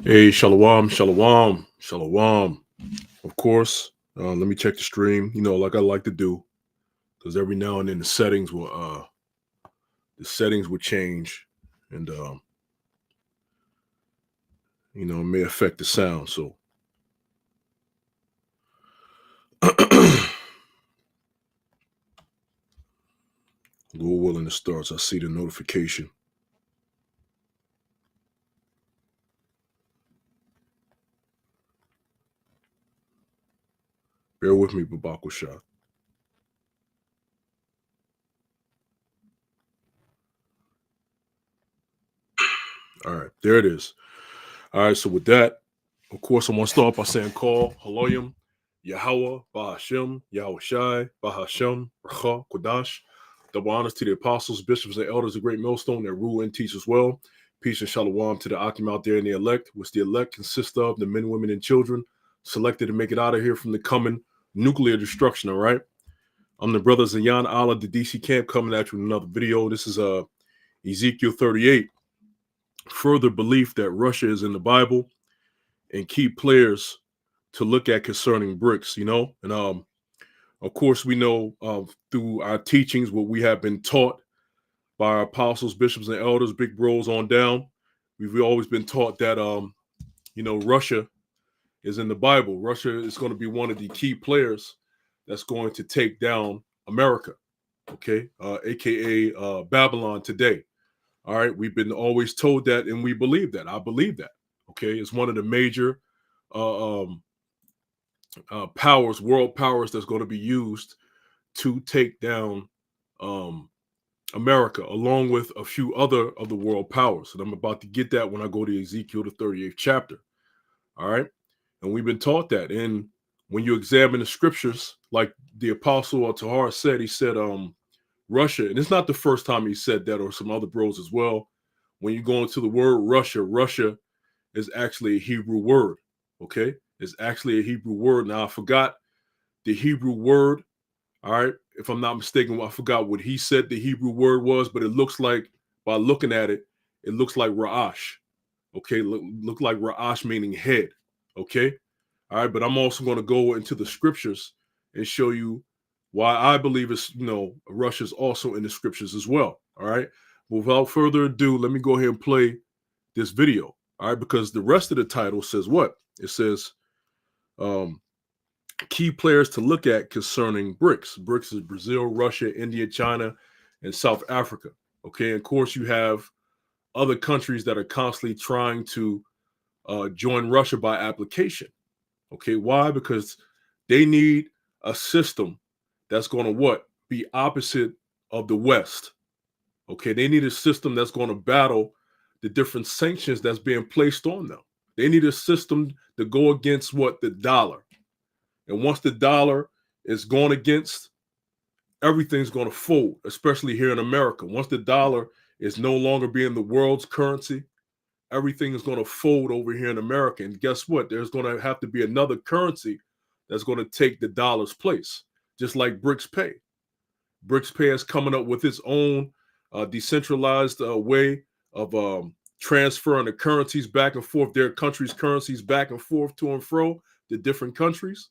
Hey, shalom, shalom, shalom. Of course, let me check the stream. Like I like to do, because every now and then the settings will change, and it may affect the sound. So, Lord willing, it starts. I see the notification. Bear with me, Babako Shah. All right, there it is. All right, so with that, of course, I'm going to start by saying call, Haloyim, Yahweh, Bahashem, Yahweh Shai, Bahashem, Racha, Kodash. Double honors to the apostles, bishops, and elders, a great millstone that rule and teach as well. Peace and shalom to the Akim out there in the elect, which the elect consists of the men, women, and children selected to make it out of here from the coming nuclear destruction, all right? I'm the brother Zayan Allah, the DC camp, coming at you with another video. This is Ezekiel 38. Further belief that Russia is in the Bible and key players to look at concerning BRICS, and of course we know through our teachings what we have been taught by our apostles, bishops, and elders, big bros on down. We've always been taught that Russia is in the Bible. Russia is going to be one of the key players that's going to take down America, okay, aka Babylon today. All right, we've been always told that, and we believe that. I believe that. Okay, it's one of the major powers, world powers, that's going to be used to take down America, along with a few other of the world powers. And I'm about to get that when I go to Ezekiel, the 38th chapter. All right, and we've been taught that. And when you examine the scriptures, like the apostle Tahar said, he said, Russia, and it's not the first time he said that, or some other bros as well. When you go into the word Russia is actually a Hebrew word. Okay, it's actually a Hebrew word. Now I forgot the Hebrew word. All right, if I'm not mistaken, I forgot what he said the Hebrew word was, but it looks like, by looking at it, it looks like Ra'ash. Okay, look like Ra'ash meaning head. Okay, all right, but I'm also going to go into the scriptures and show you why I believe Russia's also in the scriptures as well. All right, without further ado, let me go ahead and play this video. All right, because the rest of the title says what? It says key players to look at concerning BRICS. BRICS is Brazil, Russia, India, China, and South Africa. Okay, and of course you have other countries that are constantly trying to join Russia by application. Okay, why? Because they need a system that's going to what? Be opposite of the West. Okay, they need a system that's going to battle the different sanctions that's being placed on them. They need a system to go against what? The dollar. And once the dollar is going against, everything's going to fold, especially here in America. Once the dollar is no longer being the world's currency, everything is going to fold over here in America. And guess what? There's going to have to be another currency that's going to take the dollar's place, just like BRICS Pay. BRICS Pay is coming up with its own decentralized way of transferring the currencies back and forth, their countries' currencies back and forth to and fro the different countries.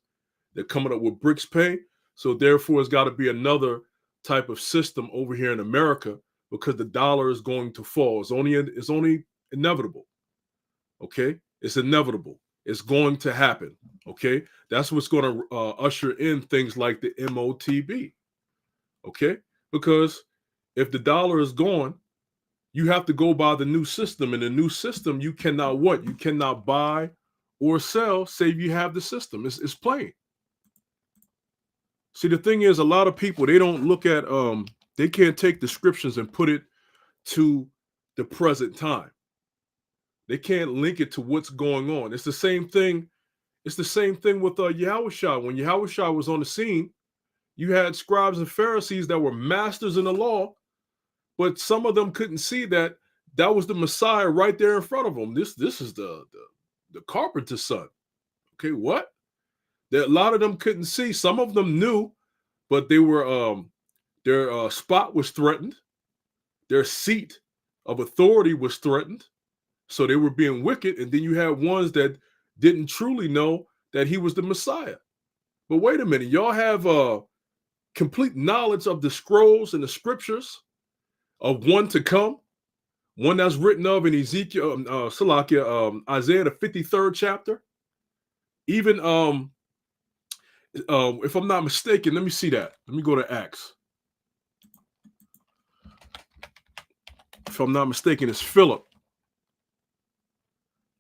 They're coming up with BRICS Pay. So therefore, it's got to be another type of system over here in America, because the dollar is going to fall. It's only inevitable. Okay, it's inevitable. It's going to happen. Okay, that's what's going to usher in things like the MOTB. Okay, because if the dollar is gone, you have to go by the new system. And the new system, you cannot what? You cannot buy or sell, save you have the system. It's plain. See, the thing is, a lot of people, they don't look at they can't take descriptions and put it to the present time. They can't link it to what's going on. It's the same thing. It's the same thing with Yahushua. When Yahushua was on the scene, you had scribes and Pharisees that were masters in the law, but some of them couldn't see that that was the Messiah right there in front of them. This is the carpenter's son. Okay, what? A lot of them couldn't see. Some of them knew, but they were their spot was threatened. Their seat of authority was threatened. So they were being wicked, and then you had ones that didn't truly know that he was the Messiah. But wait a minute, y'all have complete knowledge of the scrolls and the scriptures of one to come, one that's written of in Ezekiel, Isaiah, the 53rd chapter. Even, if I'm not mistaken, let me see that. Let me go to Acts. If I'm not mistaken, it's Philip.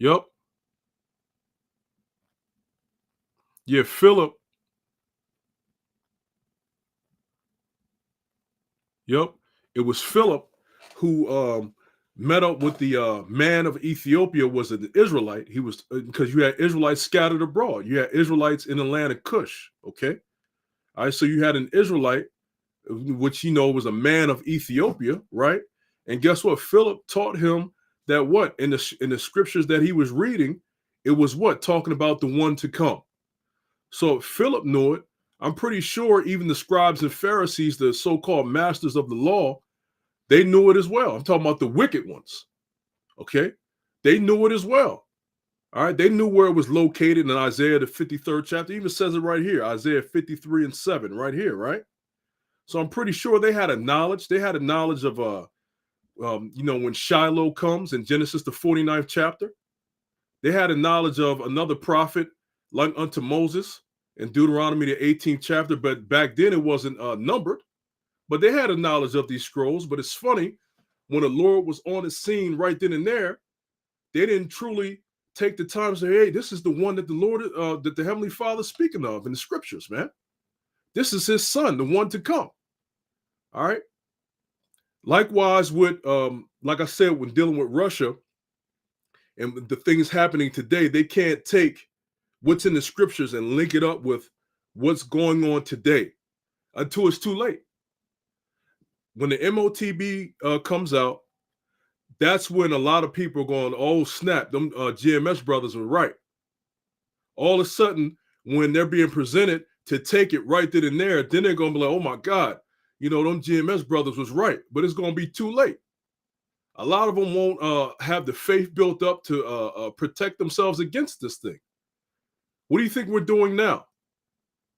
Yep. Yeah, Philip. Yep. It was Philip who met up with the man of Ethiopia, was an Israelite. He was, because you had Israelites scattered abroad. You had Israelites in the land of Cush. Okay. All right. So you had an Israelite, which was a man of Ethiopia, right? And guess what? Philip taught him that what in the scriptures that he was reading, it was what talking about the one to come. So Philip knew it. I'm pretty sure even the scribes and Pharisees, the so-called masters of the law, they knew it as well. I'm talking about the wicked ones. Okay, they knew it as well. All right, they knew where it was located in Isaiah the 53rd chapter. It even says it right here, Isaiah 53:7, right here, right? So I'm pretty sure they had a knowledge. They had a knowledge of when Shiloh comes in Genesis the 49th chapter. They had a knowledge of another prophet like unto Moses in Deuteronomy the 18th chapter, but back then it wasn't numbered. But they had a knowledge of these scrolls. But it's funny, when the Lord was on the scene right then and there, they didn't truly take the time to say, hey, this is the one that the Lord, that the Heavenly Father is speaking of in the scriptures, man. This is his son, the one to come. All right. Likewise, with like I said, when dealing with Russia and the things happening today, they can't take what's in the scriptures and link it up with what's going on today until it's too late. When the MOTB comes out, that's when a lot of people are going, oh, snap, them GMS brothers were right. All of a sudden, when they're being presented to take it right then and there, then they're going to be like, oh, my God, them GMS brothers was right. But it's going to be too late. A lot of them won't have the faith built up to protect themselves against this thing. What do you think we're doing now?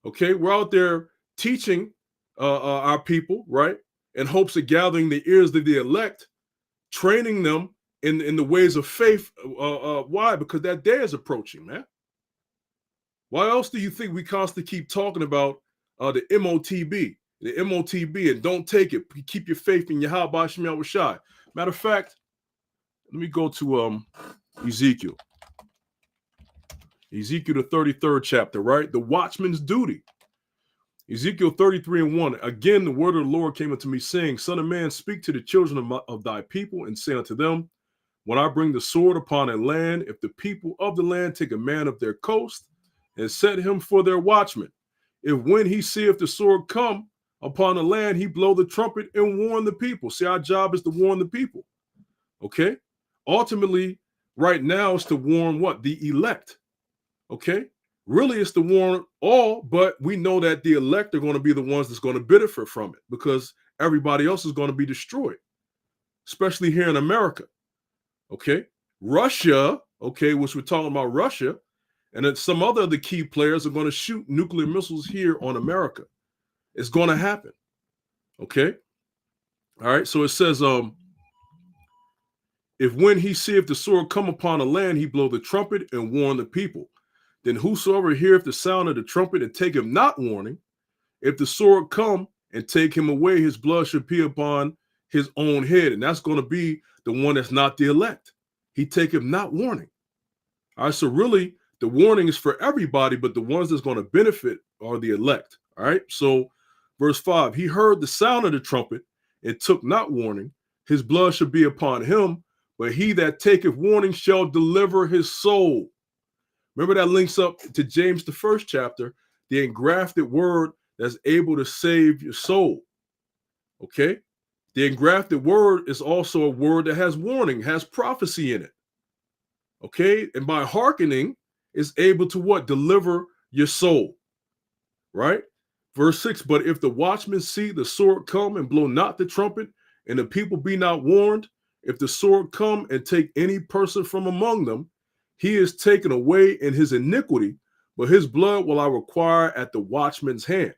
Okay, we're out there teaching our people, right, in hopes of gathering the ears of the elect, training them in the ways of faith. Why? Because that day is approaching, man. Why else do you think we constantly keep talking about the MOTB, and don't take it. Keep your faith in Yahweh Shem Yahushai. Matter of fact, let me go to Ezekiel. Ezekiel, the 33rd chapter, right? The watchman's duty. Ezekiel 33:1. Again, the word of the Lord came unto me, saying, Son of man, speak to the children of thy people, and say unto them, when I bring the sword upon a land, if the people of the land take a man of their coast, and set him for their watchman, if when he seeth the sword come upon the land, he blow the trumpet and warn the people. See, our job is to warn the people. Okay? Ultimately, right now, is to warn what? The elect. Okay? Really, it's to warn all, but we know that the elect are going to be the ones that's going to benefit from it because everybody else is going to be destroyed, especially here in America. Okay? Russia, okay, which we're talking about Russia, and then some other of the key players are going to shoot nuclear missiles here on America. It's going to happen. Okay? All right, so it says, if when he seeth the sword come upon the land, he blow the trumpet and warn the people. Then whosoever heareth the sound of the trumpet and take him not warning, if the sword come and take him away, his blood should be upon his own head. And that's going to be the one that's not the elect. He take him not warning. All right, so really, the warning is for everybody, but the ones that's going to benefit are the elect. All right, so verse 5, he heard the sound of the trumpet and took not warning. His blood should be upon him, but he that taketh warning shall deliver his soul. Remember that links up to James, the 1st chapter, the engrafted word that's able to save your soul. Okay? The engrafted word is also a word that has warning, has prophecy in it. Okay? And by hearkening is able to what? Deliver your soul. Right? Verse 6, but if the watchman see the sword come and blow not the trumpet, and the people be not warned, if the sword come and take any person from among them, he is taken away in his iniquity, but his blood will I require at the watchman's hand.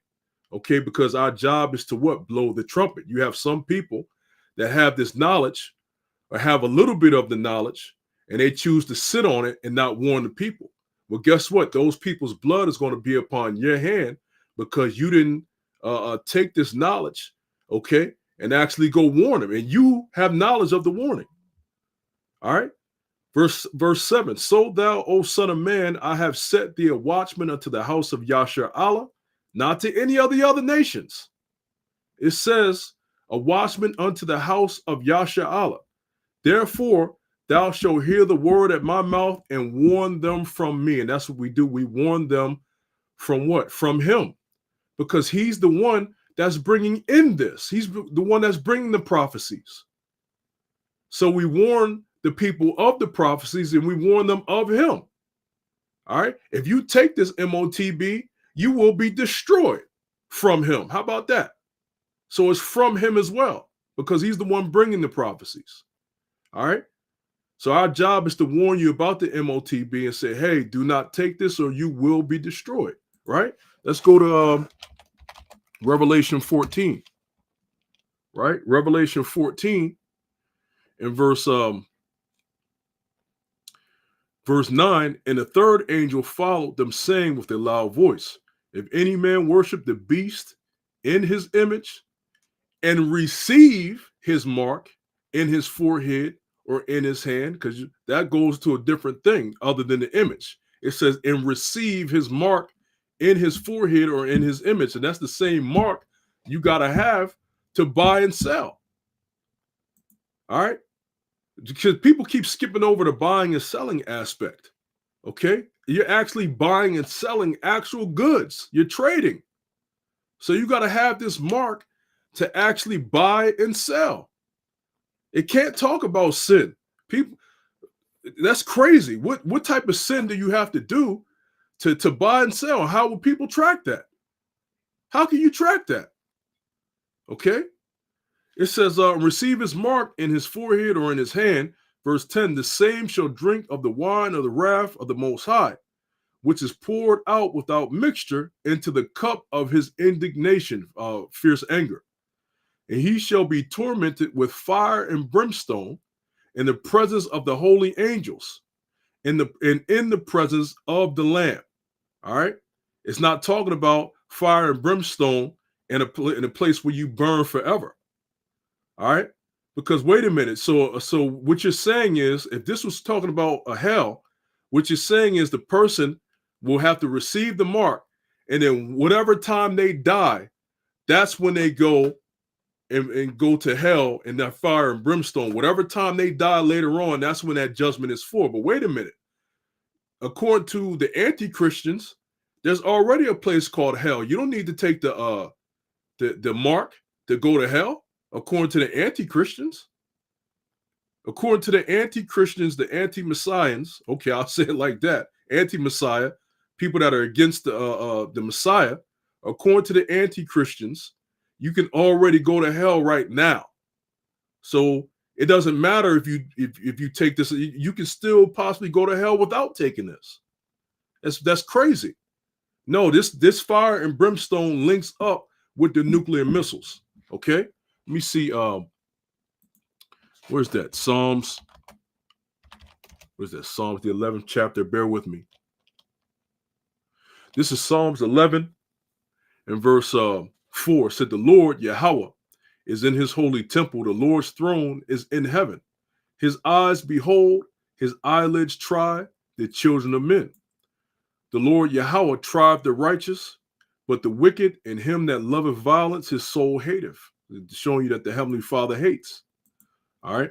Okay, because our job is to what? Blow the trumpet. You have some people that have this knowledge or have a little bit of the knowledge, and they choose to sit on it and not warn the people. Well, guess what? Those people's blood is going to be upon your hand because you didn't take this knowledge, okay, and actually go warn them. And you have knowledge of the warning. All right. Verse 7. So thou, O son of man, I have set thee a watchman unto the house of Yasher Allah, not to any of the other nations. It says, a watchman unto the house of Yasher Allah. Therefore, thou shalt hear the word at my mouth and warn them from me. And that's what we do. We warn them from what? From him. Because he's the one that's bringing in this. He's the one that's bringing the prophecies. So we warn the people of the prophecies and we warn them of him. All right. If you take this MOTB, you will be destroyed from him. How about that? So it's from him as well, because he's the one bringing the prophecies. All right. So our job is to warn you about the MOTB and say, hey, do not take this or you will be destroyed. Right. Let's go to Revelation 14. Right. Revelation 14 and verse 9, and the third angel followed them, saying with a loud voice, if any man worship the beast in his image and receive his mark in his forehead or in his hand, because that goes to a different thing other than the image. It says, and receive his mark in his forehead or in his image. And that's the same mark you got to have to buy and sell. All right. Because people keep skipping over the buying and selling aspect. Okay. You're actually buying and selling actual goods. You're trading. So you got to have this mark to actually buy and sell. It can't talk about sin. People, that's crazy. What type of sin do you have to do to buy and sell? How will people track that? How can you track that? Okay. It says, receive his mark in his forehead or in his hand. Verse 10, the same shall drink of the wine of the wrath of the Most High, which is poured out without mixture into the cup of his indignation, fierce anger. And he shall be tormented with fire and brimstone in the presence of the holy angels and in the presence of the Lamb. All right. It's not talking about fire and brimstone in a place where you burn forever. All right. Because wait a minute. So what you're saying is, if this was talking about a hell, what you're saying is the person will have to receive the mark, and then whatever time they die, that's when they go and go to hell in that fire and brimstone. Whatever time they die later on, that's when that judgment is for. But wait a minute. According to the anti-Christians, there's already a place called hell. You don't need to take the mark to go to hell. According to the anti-Christians, the anti-Messiahs, okay, I'll say it like that, anti-Messiah, people that are against the Messiah, according to the anti-Christians, you can already go to hell right now. So it doesn't matter if you take this, you can still possibly go to hell without taking this. That's crazy. No, this fire and brimstone links up with the nuclear missiles. Okay. Let me see. Where's that? Psalms. Where's that? Psalms, the 11th chapter. Bear with me. This is Psalms 11 and verse 4. Said the Lord Yahweh is in his holy temple. The Lord's throne is in heaven. His eyes behold, his eyelids try the children of men. The Lord Yahweh tried the righteous, but the wicked and him that loveth violence, his soul hateth. Showing you that the Heavenly Father hates. All right.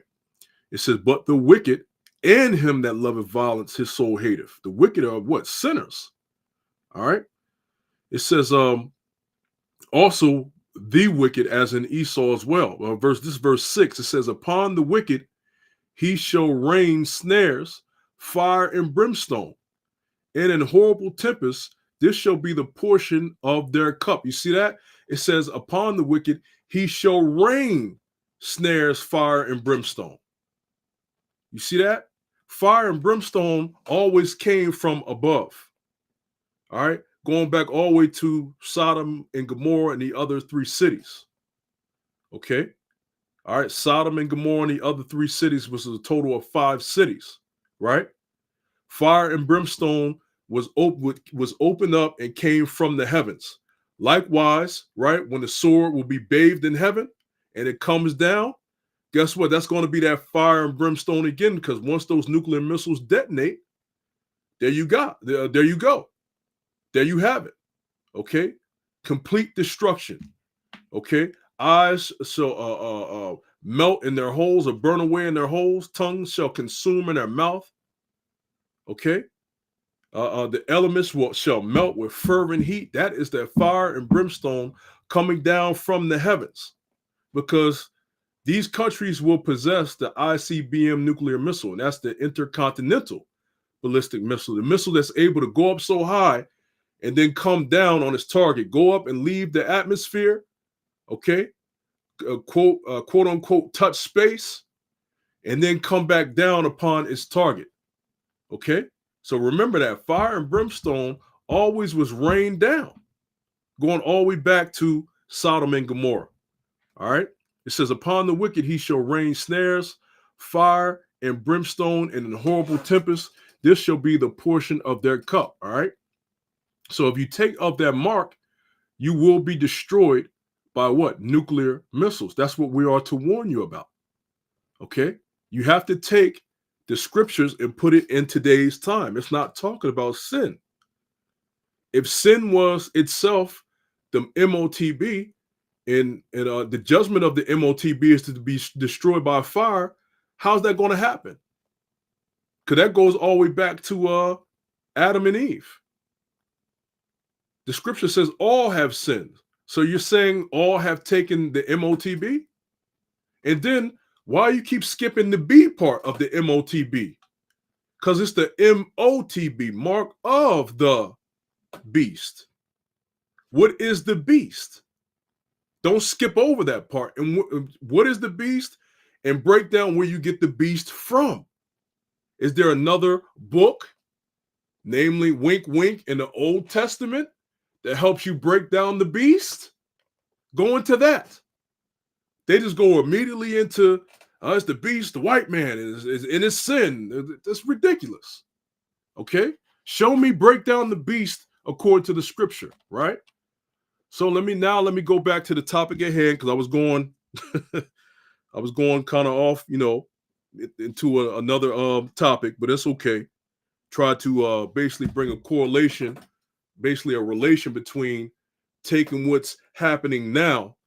It says, but the wicked and him that loveth violence, his soul hateth. The wicked are what? Sinners. All right. It says, also the wicked as in Esau as well. This is verse 6. It says, upon the wicked he shall rain snares, fire and brimstone, and in horrible tempests this shall be the portion of their cup. You see that? It says, upon the wicked he shall rain snares, fire, and brimstone. You see that? Fire and brimstone always came from above. All right. Going back all the way to Sodom and Gomorrah and the other 3 cities. Okay. All right. Sodom and Gomorrah and the other 3 cities was a total of 5 cities. Right. Fire and brimstone was opened up and came from the heavens. Likewise, right, when the sword will be bathed in heaven and it comes down, guess what? That's going to be that fire and brimstone again, because once those nuclear missiles detonate, there you go. There you go. There you have it. Okay. Complete destruction. Okay. Eyes shall melt in their holes or burn away in their holes. Tongues shall consume in their mouth. Okay. The elements shall melt with fervent heat. That is that fire and brimstone coming down from the heavens, because these countries will possess the ICBM nuclear missile, and that's the intercontinental ballistic missile, the missile that's able to go up so high and then come down on its target, go up and leave the atmosphere, okay, quote unquote, touch space, and then come back down upon its target, okay? So remember that fire and brimstone always was rained down, going all the way back to Sodom and Gomorrah. All right. It says, upon the wicked he shall rain snares, fire and brimstone, and in horrible tempest. This shall be the portion of their cup. All right. So if you take up that mark, you will be destroyed by what? Nuclear missiles. That's what we are to warn you about. Okay. You have to take the scriptures and put it in today's time. It's not talking about sin. If sin was itself the MOTB, and the judgment of the MOTB is to be destroyed by fire, how's that going to happen? Because that goes all the way back to Adam and Eve. The scripture says all have sinned. So you're saying all have taken the MOTB? And then why you keep skipping the B part of the MOTB? Because it's the MOTB, mark of the beast. What is the beast? Don't skip over that part. And what is the beast? And break down where you get the beast from. Is there another book, namely wink, wink, in the Old Testament that helps you break down the beast? Go into that. They just go immediately into, it's the beast, the white man is in his sin. That's ridiculous. Okay? Show me, break down the beast according to the scripture, right? So let me go back to the topic at hand, because I was going kind of off, into another topic, but it's okay. Try to basically bring a correlation, basically a relation between taking what's happening now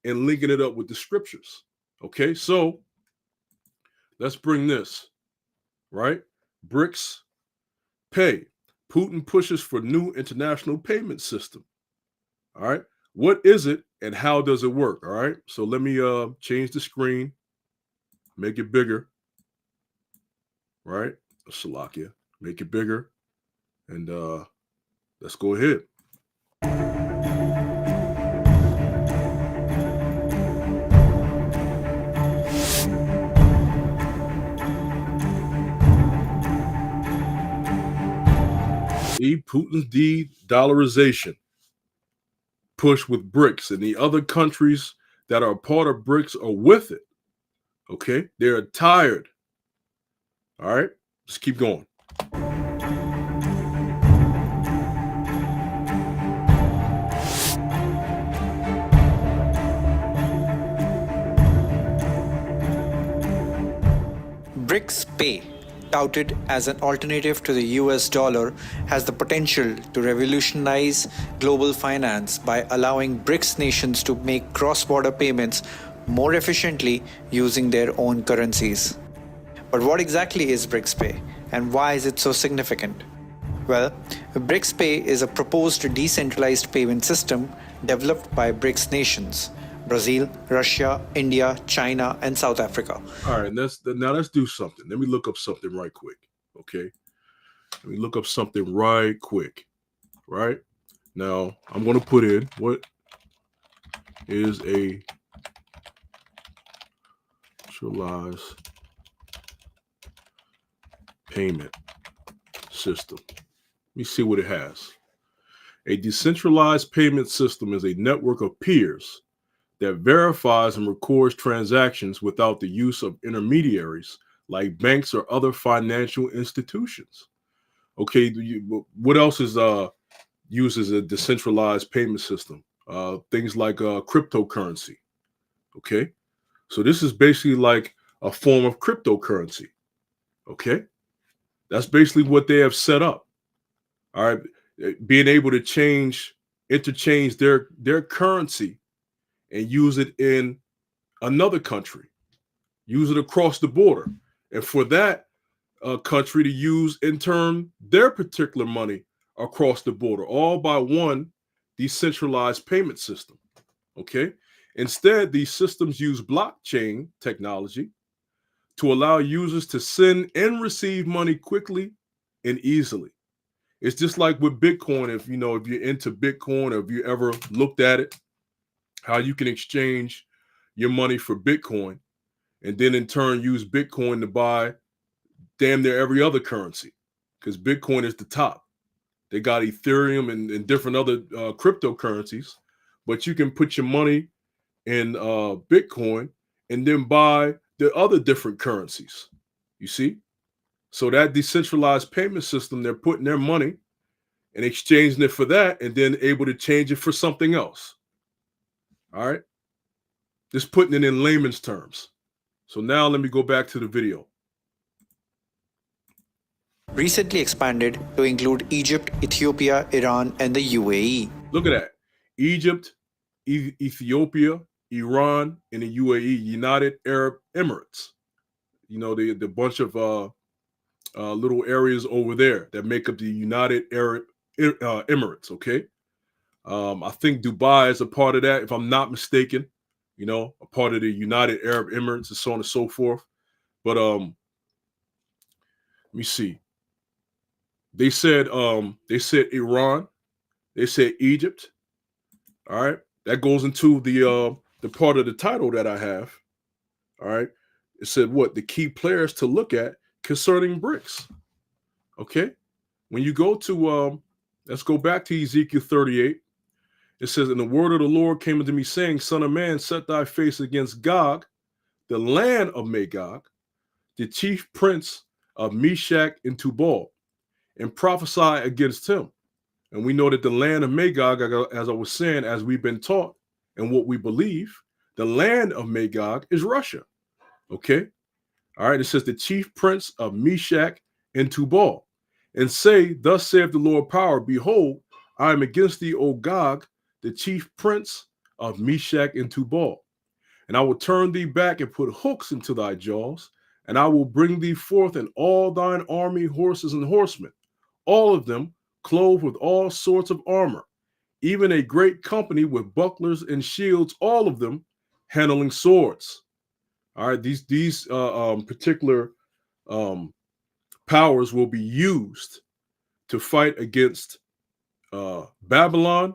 and linking it up with the scriptures. Okay, so let's bring this, right? BRICS pay. Putin pushes for new international payment system. All right. What is it and how does it work? All right. So let me change the screen, make it bigger. Right. Salakia. Make it bigger. And let's go ahead. Putin's de-dollarization push with BRICS, and the other countries that are a part of BRICS are with it. Okay, they're tired. All right, let's keep going. BRICS Pay, touted as an alternative to the US dollar, has the potential to revolutionize global finance by allowing BRICS nations to make cross-border payments more efficiently using their own currencies. But what exactly is BRICS Pay, and why is it so significant? Well, BRICS Pay is a proposed decentralized payment system developed by BRICS nations: Brazil, Russia, India, China, and South Africa. All right, now let's do something. Let me look up something right quick, okay? Let me look up something right quick, right? Now, I'm going to put in what is a centralized payment system. Let me see what it has. A decentralized payment system is a network of peers that verifies and records transactions without the use of intermediaries like banks or other financial institutions. Okay, what else is used as a decentralized payment system? Things like cryptocurrency. Okay, so this is basically like a form of cryptocurrency. Okay, that's basically what they have set up. All right, being able to interchange their currency and use it in another country, use it across the border, and for that country to use in turn their particular money across the border, all by one decentralized payment system. Okay. Instead, these systems use blockchain technology to allow users to send and receive money quickly and easily. It's just like with Bitcoin. If you're into Bitcoin, or if you ever looked at it, how you can exchange your money for Bitcoin and then in turn use Bitcoin to buy damn near every other currency, because Bitcoin is the top. They got Ethereum and different other cryptocurrencies, but you can put your money in Bitcoin and then buy the other different currencies. You see? So that decentralized payment system, they're putting their money and exchanging it for that and then able to change it for something else. All right? Just putting it in layman's terms. So now let me go back to the video. Recently expanded to include Egypt, Ethiopia, Iran, and the UAE. Look at that. Egypt, Ethiopia, Iran, and the UAE, United Arab Emirates. The bunch of little areas over there that make up the United Arab Emirates. Okay. I think Dubai is a part of that, if I'm not mistaken. A part of the United Arab Emirates and so on and so forth. But let me see. They said Iran. They said Egypt. All right. That goes into the part of the title that I have. All right. It said what? The key players to look at concerning BRICS. Okay. When you go to let's go back to Ezekiel 38. It says, and the word of the Lord came unto me, saying, Son of man, set thy face against Gog, the land of Magog, the chief prince of Meshach and Tubal, and prophesy against him. And we know that the land of Magog, as I was saying, as we've been taught and what we believe, the land of Magog is Russia. Okay. All right. It says the chief prince of Meshach and Tubal, and say, thus saith the Lord power, behold, I am against thee, O Gog, the chief prince of Meshach and Tubal. And I will turn thee back and put hooks into thy jaws, and I will bring thee forth in all thine army, horses and horsemen, all of them clothed with all sorts of armor, even a great company with bucklers and shields, all of them handling swords. All right, these particular powers will be used to fight against Babylon,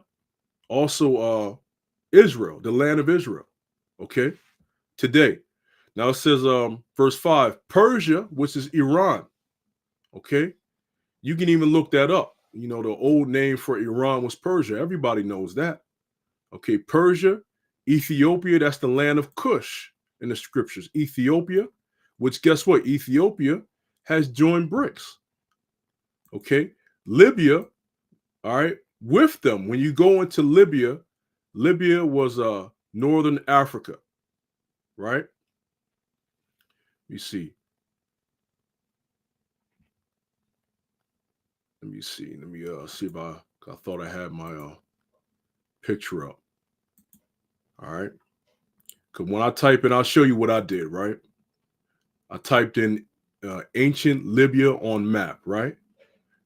also Israel, the land of Israel. Okay, today. Now it says, verse 5, Persia, which is Iran. Okay, you can even look that up. The old name for Iran was Persia. Everybody knows that. Okay, Persia, Ethiopia, that's the land of Cush in the scriptures. Ethiopia, which guess what? Ethiopia has joined BRICS. Okay, Libya, all right, with them. When you go into Libya, Libya was northern Africa, right? Let me see. Let me see if I thought I had my picture up. All right. Because when I type in, I'll show you what I did, right? I typed in ancient Libya on map, right?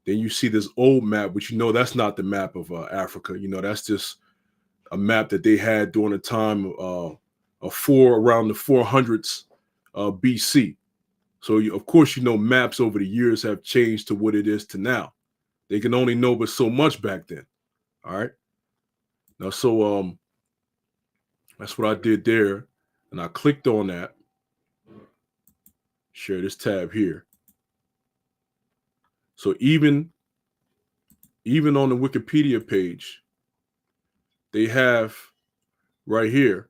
Then you see this old map, which that's not the map of Africa. That's just a map that they had during the time of around the 400s BC. So of course, maps over the years have changed to what it is to now. They can only know but so much back then. All right. Now, so that's what I did there. And I clicked on that. Share this tab here. So even on the Wikipedia page, they have right here,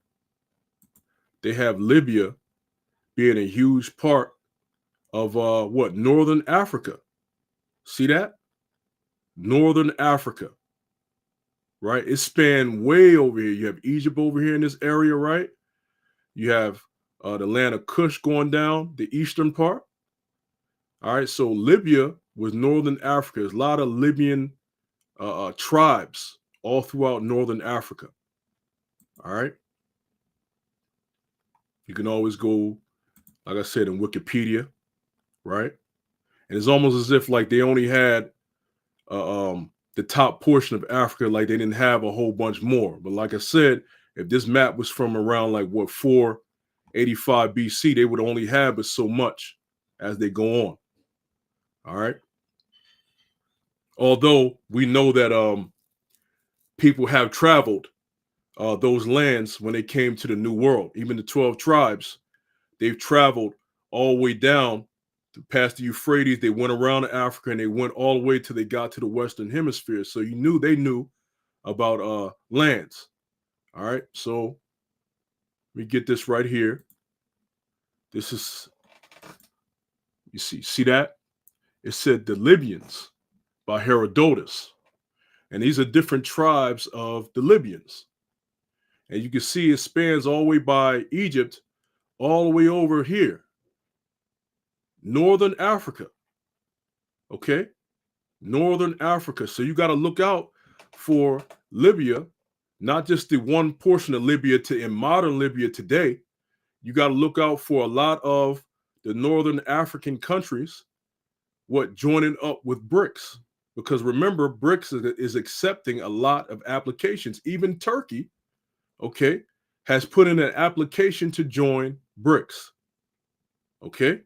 they have Libya being a huge part of Northern Africa. See that? Northern Africa, right? It spanned way over here. You have Egypt over here in this area, right? You have the land of Kush going down, the eastern part. All right, so Libya was Northern Africa. There's a lot of Libyan tribes all throughout Northern Africa. All right. You can always go, like I said, in Wikipedia, right? And it's almost as if like they only had the top portion of Africa, like they didn't have a whole bunch more. But like I said, if this map was from around like 485 BC, they would only have but so much as they go on. All right. Although we know that people have traveled those lands when they came to the New World. Even the 12 tribes, they've traveled all the way down past the Euphrates. They went around Africa and they went all the way till they got to the Western Hemisphere. So they knew about lands. All right. So let me get this right here. This is, you see that? It said the Libyans by Herodotus. And these are different tribes of the Libyans. And you can see it spans all the way by Egypt, all the way over here. Northern Africa. Okay? Northern Africa. So you got to look out for Libya, not just the one portion of Libya in modern Libya today. You got to look out for a lot of the Northern African countries, joining up with BRICS. Because remember, BRICS is accepting a lot of applications. Even Turkey, okay, has put in an application to join BRICS. Okay?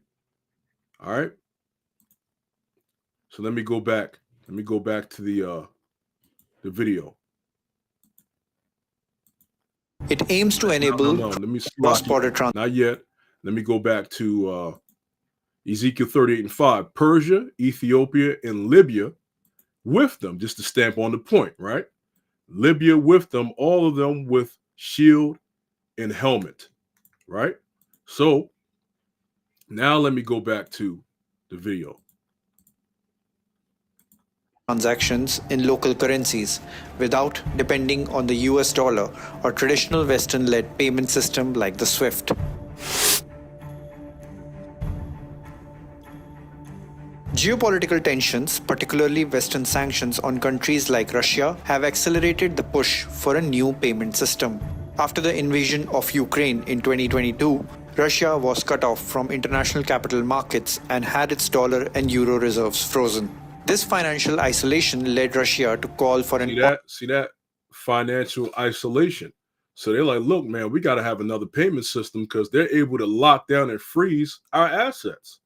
All right. So let me go back. Let me go back to the video. It aims to enable Let me cross-border transactions. Not yet. Let me go back to Ezekiel 38:5. Persia, Ethiopia, and Libya with them, just to stamp on the point, right? Libya with them, all of them with shield and helmet, right? So now let me go back to the video. Transactions in local currencies without depending on the US dollar or traditional Western-led payment system like the SWIFT. Geopolitical tensions, particularly Western sanctions on countries like Russia, have accelerated the push for a new payment system. After the invasion of Ukraine in 2022, Russia was cut off from international capital markets and had its dollar and euro reserves frozen. This financial isolation led Russia to call for an... See that? Financial isolation. So they're like, look, man, we got to have another payment system because they're able to lock down and freeze our assets.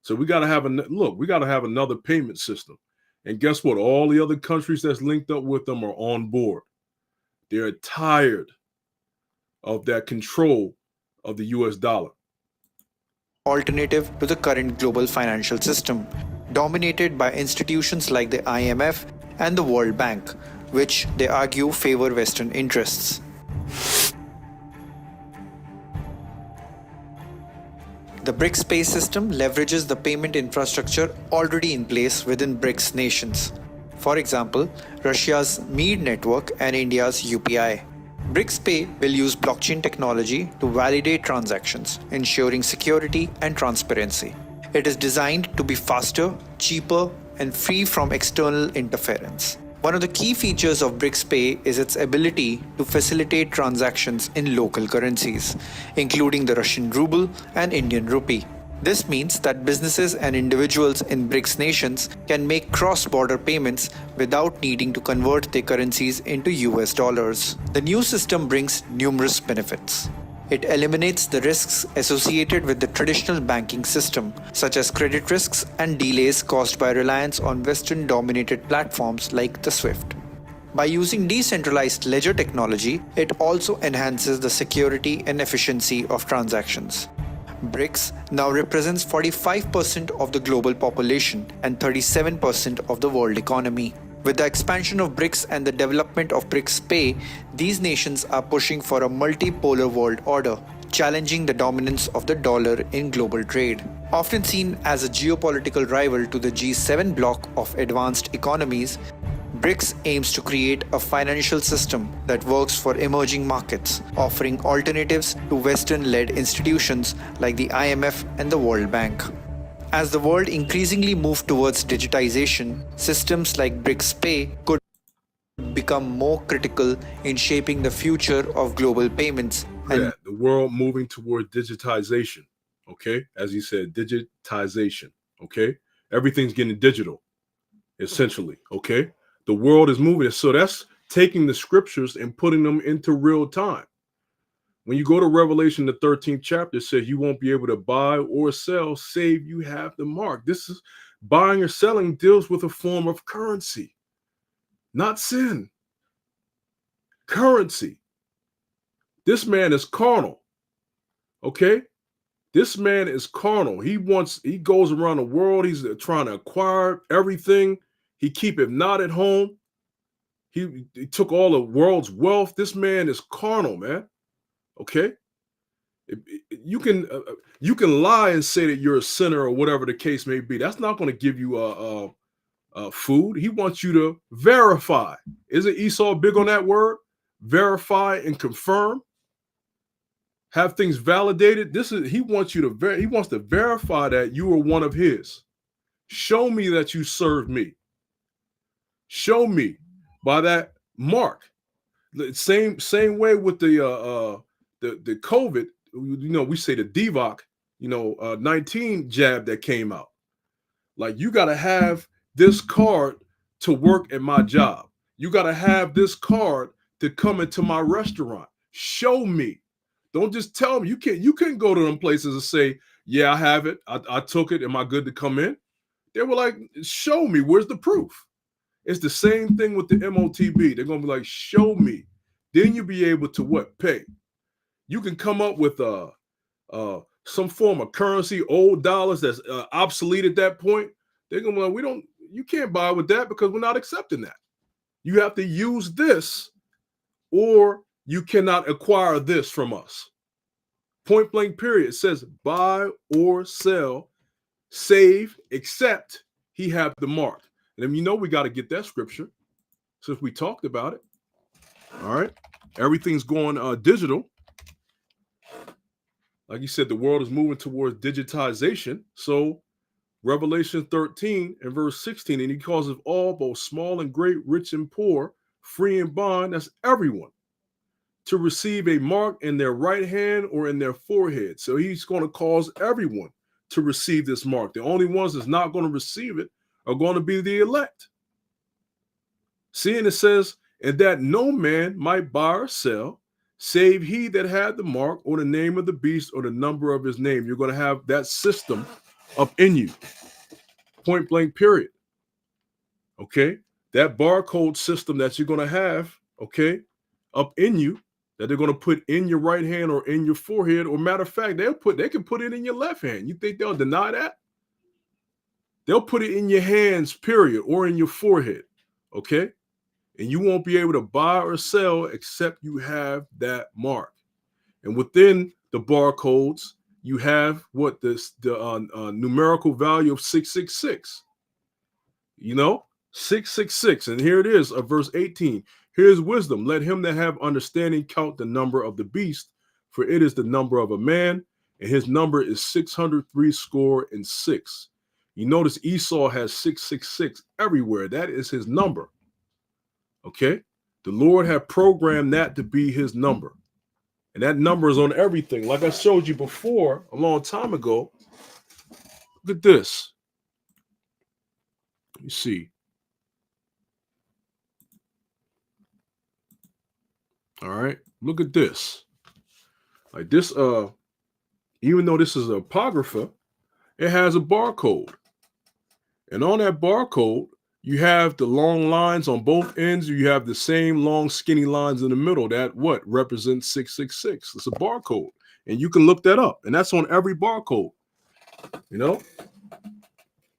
So we got to have we got to have another payment system. And guess what? All the other countries that's linked up with them are on board. They're tired of that control of the US dollar. Alternative to the current global financial system, dominated by institutions like the IMF and the World Bank, which they argue favor Western interests. The BRICS pay system leverages the payment infrastructure already in place within BRICS nations. For example, Russia's MEAD network and India's UPI. BRICS Pay will use blockchain technology to validate transactions, ensuring security and transparency. It is designed to be faster, cheaper, and free from external interference. One of the key features of BRICS Pay is its ability to facilitate transactions in local currencies, including the Russian ruble and Indian rupee. This means that businesses and individuals in BRICS nations can make cross-border payments without needing to convert their currencies into US dollars. The new system brings numerous benefits. It eliminates the risks associated with the traditional banking system, such as credit risks and delays caused by reliance on Western-dominated platforms like the SWIFT. By using decentralized ledger technology, it also enhances the security and efficiency of transactions. BRICS now represents 45% of the global population and 37% of the world economy. With the expansion of BRICS and the development of BRICS Pay, these nations are pushing for a multipolar world order, challenging the dominance of the dollar in global trade. Often seen as a geopolitical rival to the G7 bloc of advanced economies, BRICS aims to create a financial system that works for emerging markets, offering alternatives to Western-led institutions like the IMF and the World Bank. As the world increasingly moves towards digitization, systems like BRICS Pay could become more critical in shaping the future of global payments. And the world moving towards digitization, okay? As you said, digitization, okay? Everything's getting digital, essentially, okay? The world is moving. So that's taking the scriptures and putting them into real time. When you go to Revelation, the 13th chapter, it says you won't be able to buy or sell save you have the mark. This is buying or selling deals with a form of currency, not sin. Currency. This man is carnal. Okay? This man is carnal. He goes around the world. He's trying to acquire everything. He keep it not at home. He took all the world's wealth. This man is carnal, man. Okay? You can lie and say that you're a sinner or whatever the case may be. That's not going to give you food. He wants you to verify. Isn't Esau big on that word? Verify and confirm. Have things validated. He wants to verify that you are one of his. Show me that you serve me. Show me by that mark. The same way with the COVID. We say the DVOC, 19 jab that came out. Like, you got to have this card to work at my job. You got to have this card to come into my restaurant. Show me. Don't just tell me. You can't go to them places and say, yeah, I have it. I took it. Am I good to come in? They were like, show me. Where's the proof? It's the same thing with the MOTB. They're going to be like, show me. Then you'll be able to what? Pay. You can come up with some form of currency, old dollars that's obsolete at that point. They're going to be like, you can't buy with that because we're not accepting that. You have to use this, or you cannot acquire this from us. Point blank period. It says buy or sell, save, except he have the mark. And then we got to get that scripture since we talked about it. All right. Everything's going digital. Like you said, the world is moving towards digitization. So Revelation 13 and verse 16, and he calls of all, both small and great, rich and poor, free and bond, that's everyone, to receive a mark in their right hand or in their forehead. So he's going to cause everyone to receive this mark. The only ones that's not going to receive it are going to be the elect. Seeing it says, and that no man might buy or sell, save he that had the mark or the name of the beast or the number of his name. You're going to have that system up in you. Point blank period. Okay? That barcode system that you're going to have, okay, up in you, that they're going to put in your right hand or in your forehead, or matter of fact, they can put it in your left hand. You think they'll deny that? They'll put it in your hands, period, or in your forehead. Okay? And you won't be able to buy or sell except you have that mark. And within the barcodes, you have what the numerical value of 666. 666. And here it is, verse 18. Here's wisdom. Let him that have understanding count the number of the beast, for it is the number of a man, and his number is 603 score and six. You notice Esau has 666 everywhere. That is his number. Okay? The Lord had programmed that to be his number. And that number is on everything. Like I showed you before, a long time ago. Look at this. You see. All right. Look at this. Like this, even though this is an apocrypha, it has a barcode. And on that barcode, You have the long lines on both ends. You have the same long, skinny lines in the middle. That what represents 666. It's a barcode, and you can look that up, and that's on every barcode. You know,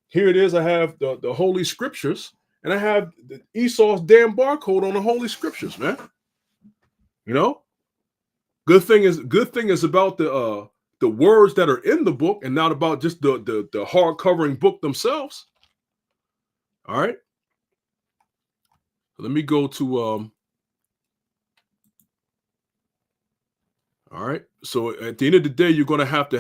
here it is. I have the Holy Scriptures, and I have the Esau's damn barcode on the Holy Scriptures, man. You know, good thing is about the words that are in the book, and not about just the hard covering book themselves. All right. Let me go to all right. So at the end of the day, you're going to have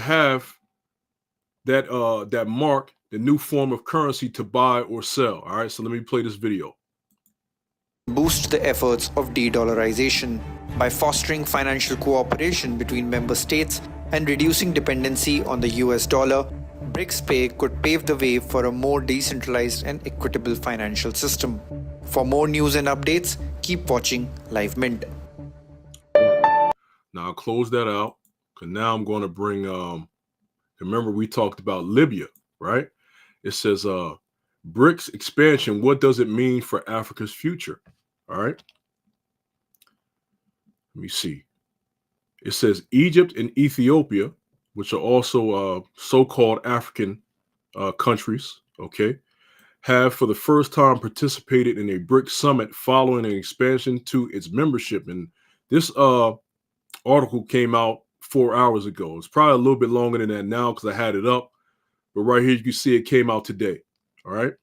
that mark, the new form of currency to buy or sell. All right. So let me play this video. Boost the efforts of de-dollarization by fostering financial cooperation between member states and reducing dependency on the US dollar. BRICS Pay could pave the way for a more decentralized and equitable financial system. For more news and updates, keep watching Live Mint. Now I'll close that out, because now I'm going to bring remember we talked about Libya, right? It says BRICS expansion, what does it mean for Africa's future? All right. Let me see. It says Egypt and Ethiopia, which are also so-called African countries, okay, have for the first time participated in a BRICS summit following an expansion to its membership. And this article came out 4 hours ago. It's probably a little bit longer than that now because I had it up. But right here, you can see it came out today. All right.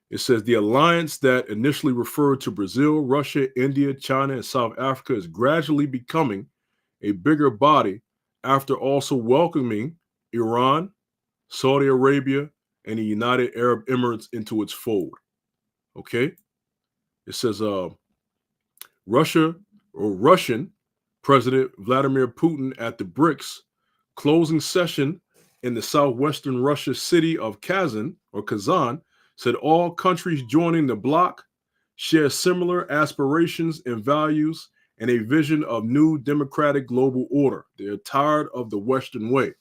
It says the alliance that initially referred to Brazil, Russia, India, China, and South Africa is gradually becoming a bigger body after also welcoming Iran, Saudi Arabia, and the United Arab Emirates into its fold. Okay. It says Russian President Vladimir Putin at the BRICS closing session in the southwestern Russia city of Kazan said all countries joining the bloc share similar aspirations and values and a vision of new democratic global order. They're tired of the Western way.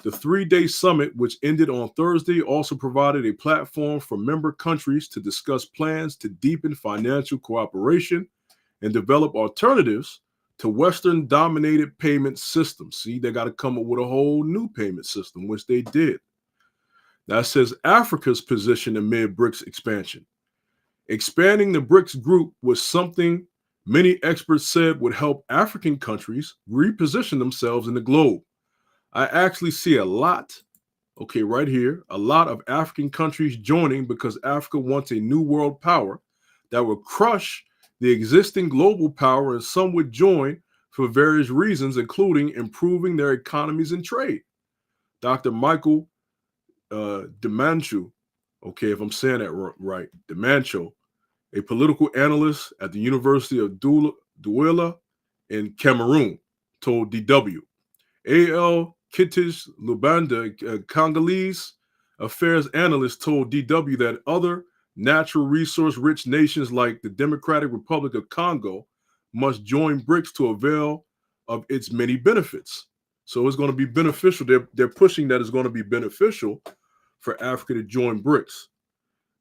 The 3-day summit, which ended on Thursday, also provided a platform for member countries to discuss plans to deepen financial cooperation and develop alternatives to Western-dominated payment systems. See, they got to come up with a whole new payment system, which they did. That says Africa's position amid BRICS expansion. Expanding the BRICS group was something many experts said would help African countries reposition themselves in the globe. I actually see a lot, okay, right here, a lot of African countries joining because Africa wants a new world power that will crush the existing global power, and some would join for various reasons, including improving their economies and trade. Dr. Michael Demancho, okay, if I'm saying that right, Demancho, a political analyst at the University of Douala in Cameroon, told DW. A.L. Kittish Lubanda, a Congolese affairs analyst, told DW that other natural resource-rich nations like the Democratic Republic of Congo must join BRICS to avail of its many benefits. So it's going to be beneficial. They're pushing that it's going to be beneficial for Africa to join BRICS.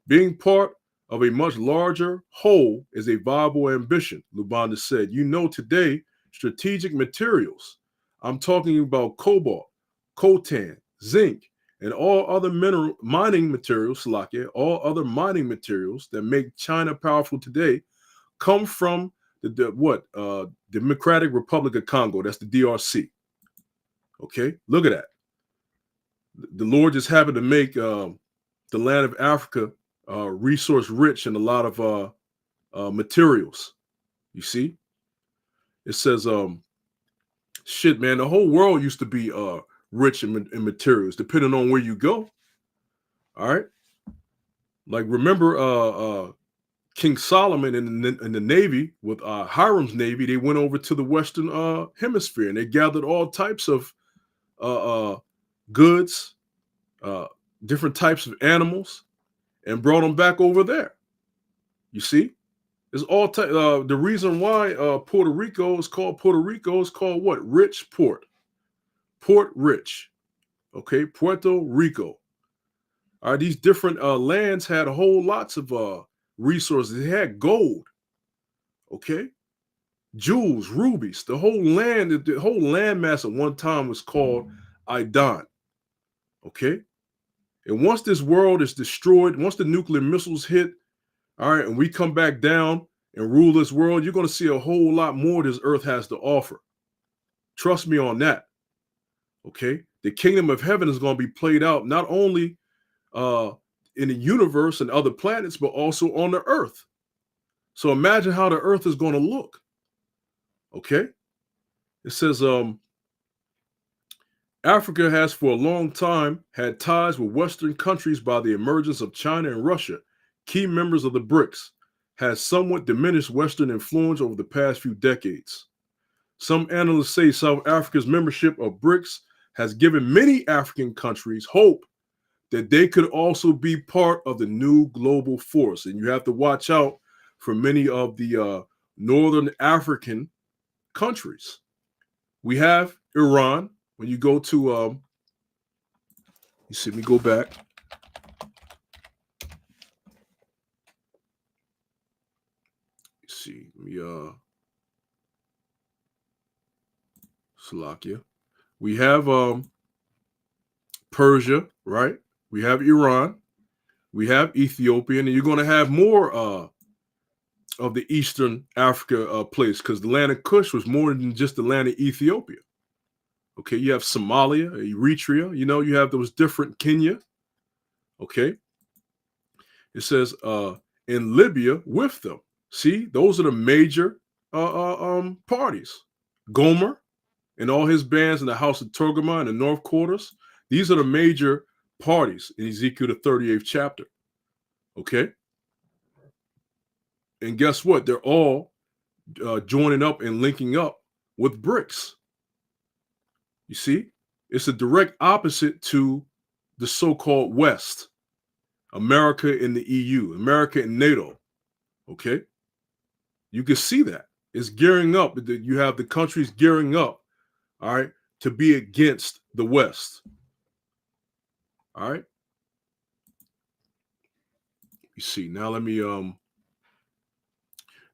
Being part of a much larger whole is a viable ambition, Lubanda said. You know, today, strategic materials, I'm talking about cobalt, coltan, zinc, and all other mining materials, all other mining materials that make China powerful today come from the Democratic Republic of Congo. That's the DRC. Okay, look at that. The Lord just happened to make the land of Africa resource rich in a lot of materials. You see, it says, shit, man, the whole world used to be rich in materials, depending on where you go. All right, like remember King Solomon in the Navy with Hiram's Navy, they went over to the Western Hemisphere and they gathered all types of goods, different types of animals, and brought them back over there. You see, it's all the reason why Puerto Rico is called what? Rich Port. Port Rich. Okay, Puerto Rico. All right, these different lands had a whole lots of resources. They had gold, okay, jewels, rubies. The whole landmass at one time was called Idan, okay. And once this world is destroyed, once the nuclear missiles hit, all right, and we come back down and rule this world, you're going to see a whole lot more this earth has to offer. Trust me on that. Okay, the kingdom of heaven is going to be played out not only in the universe and other planets, but also on the earth. So imagine how the earth is going to look. Okay, it says Africa has for a long time had ties with Western countries by the emergence of China and Russia. Key members of the BRICS has somewhat diminished Western influence over the past few decades. Some analysts say South Africa's membership of BRICS has given many African countries hope that they could also be part of the new global force. And you have to watch out for many of the Northern African countries. We have Iran. When you go to, you see me go back. You see me, Slovakia. We have Persia, right? We have Iran. We have Ethiopia, and you're going to have more of the Eastern Africa place, because the land of Kush was more than just the land of Ethiopia. Okay, you have Somalia, Eritrea. You know, you have those different Kenya. Okay, it says in Libya with them. See, those are the major parties. Gomer and all his bands in the house of Togarmah in the north quarters. These are the major parties in Ezekiel, the 38th chapter. Okay. And guess what? They're all joining up and linking up with BRICS. You see, it's a direct opposite to the so-called West, America and the EU, America and NATO. Okay. You can see that. It's gearing up. You have the countries gearing up, all right, to be against the West. All right. You see, now let me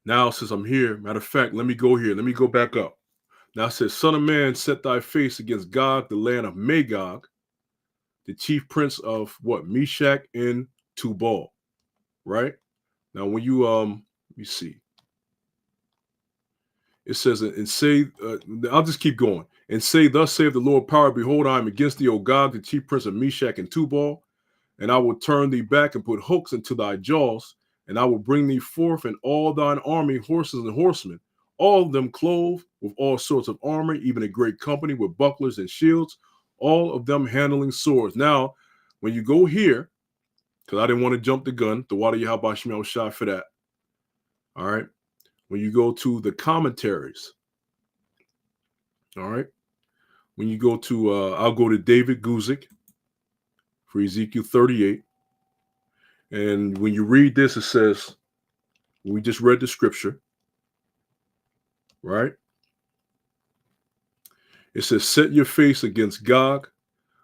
now since I'm here, matter of fact, let me go here. Let me go back up. Now it says, Son of man, set thy face against Gog, the land of Magog, the chief prince of what? Meshach and Tubal. Right? Now when you let me see. It says, and say, I'll just keep going. And say, thus saith the Lord power, behold, I am against thee, O Gog, the chief prince of Meshach and Tubal, and I will turn thee back and put hooks into thy jaws, and I will bring thee forth and all thine army, horses and horsemen, all of them clothed with all sorts of armor, even a great company with bucklers and shields, all of them handling swords. Now, when you go here, because I didn't want to jump the gun, the water Yahabashim, I was shot for that. All right. When you go to the commentaries, all right. When you go to, I'll go to David Guzik for Ezekiel 38. And when you read this, it says, we just read the scripture, right? It says, set your face against Gog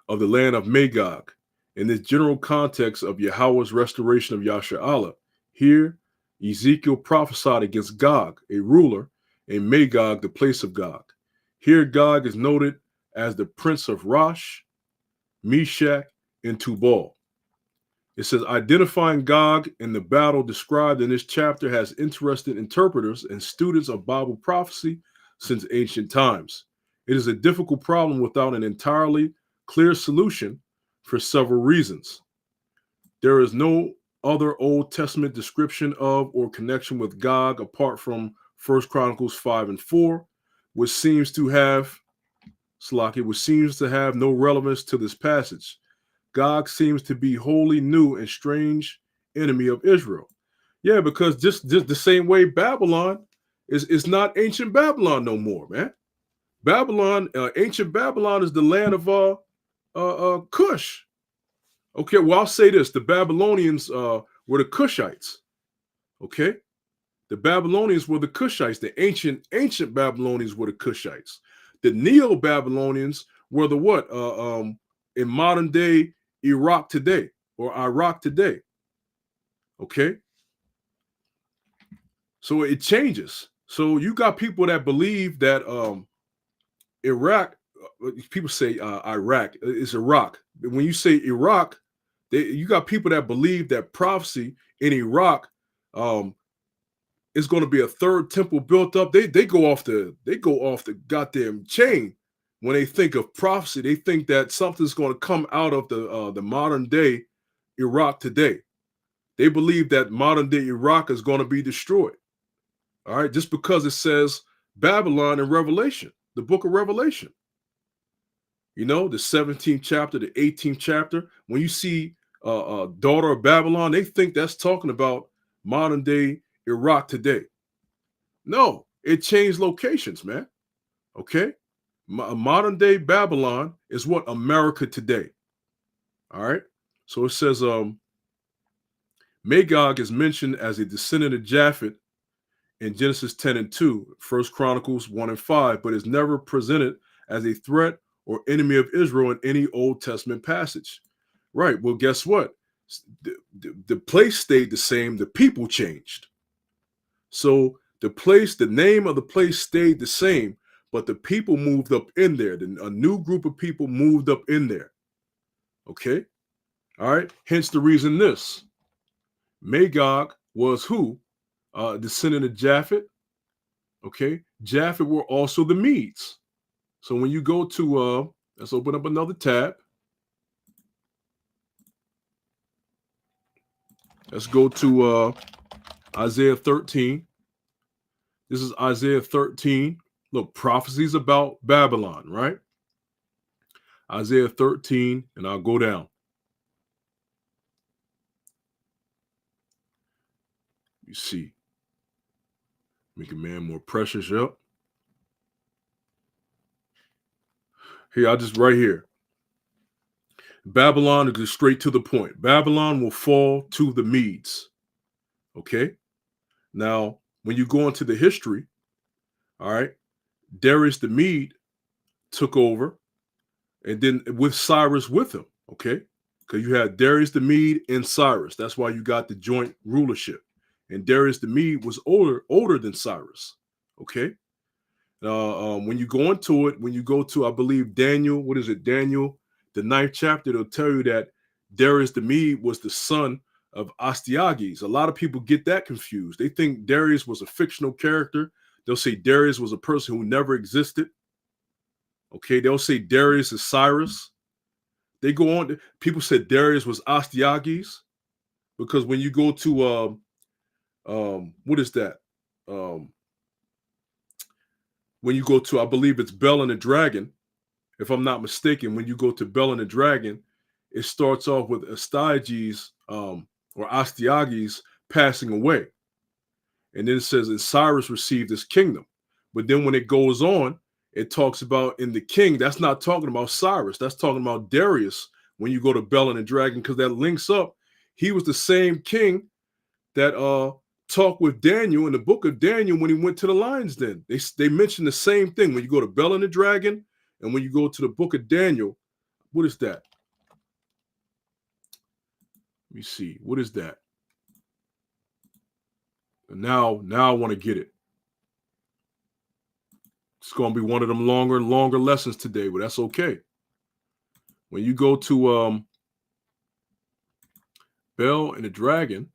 of the land of Magog. In this general context of Yahweh's restoration of Yasha'Allah, here Ezekiel prophesied against Gog, a ruler, and Magog, the place of Gog. Here Gog is noted as the prince of Rosh, Meshach, and Tubal. It says, identifying Gog in the battle described in this chapter has interested interpreters and students of Bible prophecy since ancient times. It is a difficult problem without an entirely clear solution for several reasons. There is no other Old Testament description of or connection with Gog apart from 1 Chronicles 5 and 4, which seems to have no relevance to this passage. Gog seems to be wholly new and strange enemy of Israel. Yeah, because just the same way Babylon is not ancient Babylon no more, man. Babylon, ancient Babylon is the land of Cush. Okay, well, I'll say this. The Babylonians were the Cushites. Okay? The Babylonians were the Cushites. The ancient Babylonians were the Cushites. The Neo-Babylonians were the what? In modern day Iraq today, or Iraq today. Okay. So it changes. So you got people that believe that Iraq, people say Iraq, it's Iraq. When you say Iraq, you got people that believe that prophecy in Iraq is going to be a third temple built up. They go off the goddamn chain when they think of prophecy. They think that something's going to come out of the modern day Iraq today. They believe that modern day Iraq is going to be destroyed. All right, just because it says Babylon in Revelation, the book of Revelation. You know, the 17th chapter, the 18th chapter. When you see daughter of Babylon, they think that's talking about modern day Iraq today. No, it changed locations, man. Okay, modern day Babylon is what America today. All right, so it says Magog is mentioned as a descendant of Japhet in Genesis 10 and 2, 1 Chronicles 1 and 5, but is never presented as a threat or enemy of Israel in any Old Testament passage. Right. Well, guess what? The place stayed the same. The people changed. So the name of the place stayed the same, but the people moved up in there. A new group of people moved up in there. Okay. All right. Hence the reason this. Magog was who? Descendant of Japhet. Okay. Japhet were also the Medes. So when you go to, let's open up another tab. Let's go to Isaiah 13. This is Isaiah 13. Look, prophecies about Babylon, right? Isaiah 13, and I'll go down. You see. Make a man more precious, yep. Here, I'll just right here. Babylon is just straight to the point. Babylon will fall to the Medes. Okay. Now, when you go into the history, all right, Darius the Mede took over, and then with Cyrus with him. Okay. Because you had Darius the Mede and Cyrus. That's why you got the joint rulership. And Darius the Mede was older than Cyrus. Okay. When you go into it, when you go to, I believe, Daniel, what is it? Daniel, the 9th chapter, they'll tell you that Darius the Mede was the son of Astyages. A lot of people get that confused. They think Darius was a fictional character. They'll say Darius was a person who never existed. Okay, they'll say Darius is Cyrus. They go on. People said Darius was Astyages because when you go to what is that? When you go to, I believe it's Bel and the Dragon, if I'm not mistaken, when you go to Bel and the Dragon, it starts off with Astyages or Astyages passing away. And then it says, and Cyrus received his kingdom. But then when it goes on, it talks about in the king, that's not talking about Cyrus. That's talking about Darius when you go to Bel and the Dragon, because that links up. He was the same king that talked with Daniel in the book of Daniel when he went to the lion's den. They mention the same thing when you go to Bel and the Dragon and when you go to the book of Daniel. What is that? Let me see. What is that? And now I want to get it. It's going to be one of them longer and longer lessons today, but that's okay. When you go to Bel and the Dragon,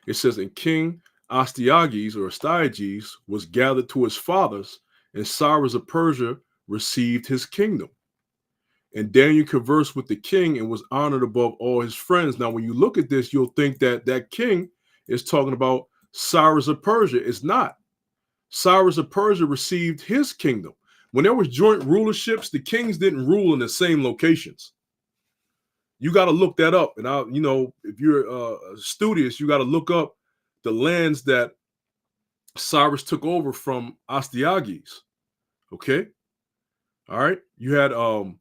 it says, and King Astyages or Astyages was gathered to his fathers, and Cyrus of Persia received his kingdom. And Daniel conversed with the king and was honored above all his friends. Now, when you look at this, you'll think that that king is talking about Cyrus of Persia. It's not. Cyrus of Persia received his kingdom. When there was joint rulerships, the kings didn't rule in the same locations. You got to look that up. And if you're studious, you got to look up the lands that Cyrus took over from Astyages. Okay. All right. You had the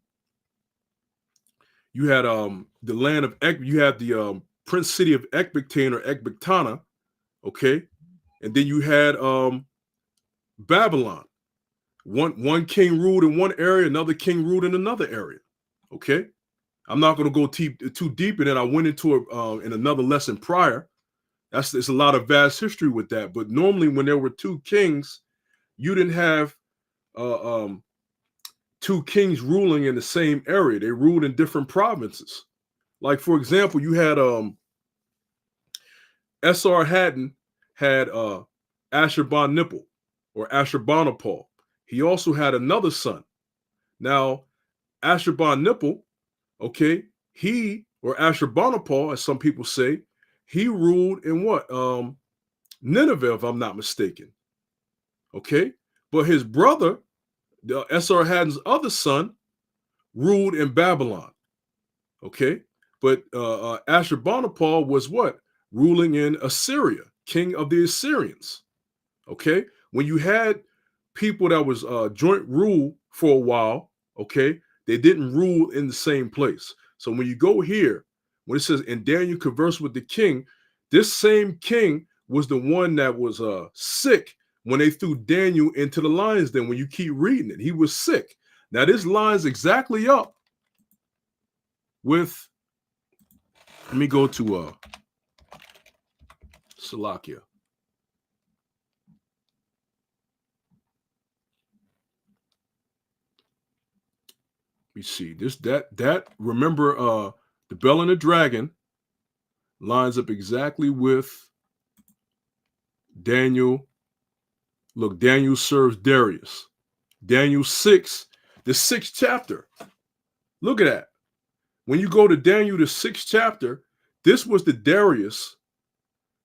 land of you had the prince city of Ecbatana or Ecbatana. Okay. And then you had Babylon. One king ruled in one area, another king ruled in another area. Okay. I'm not going to go too deep in it. I went into it in another lesson prior. It's a lot of vast history with that. But normally when there were two kings, you didn't have two kings ruling in the same area. They ruled in different provinces. Like, for example, you had Esarhaddon had Ashurbanipal or Ashurbanipal. He also had another son. Now, Ashurbanipal, okay, he, or Ashurbanipal, as some people say, he ruled in what? Nineveh, if I'm not mistaken. Okay, but his brother, Esarhaddon's other son, ruled in Babylon. Okay, but Ashurbanipal was what? Ruling in Assyria, king of the Assyrians. Okay, when you had people that was joint rule for a while, okay, they didn't rule in the same place. So when you go here, when it says, and Daniel conversed with the king, this same king was the one that was sick when they threw Daniel into the lions den. When you keep reading it, he was sick. Now this lines exactly up with, let me go to Salakia. We see this, that remember the Bell and the Dragon lines up exactly with Daniel. Look, Daniel serves Darius. Daniel 6, the 6th chapter. Look at that. When you go to Daniel, the 6th chapter, this was the Darius.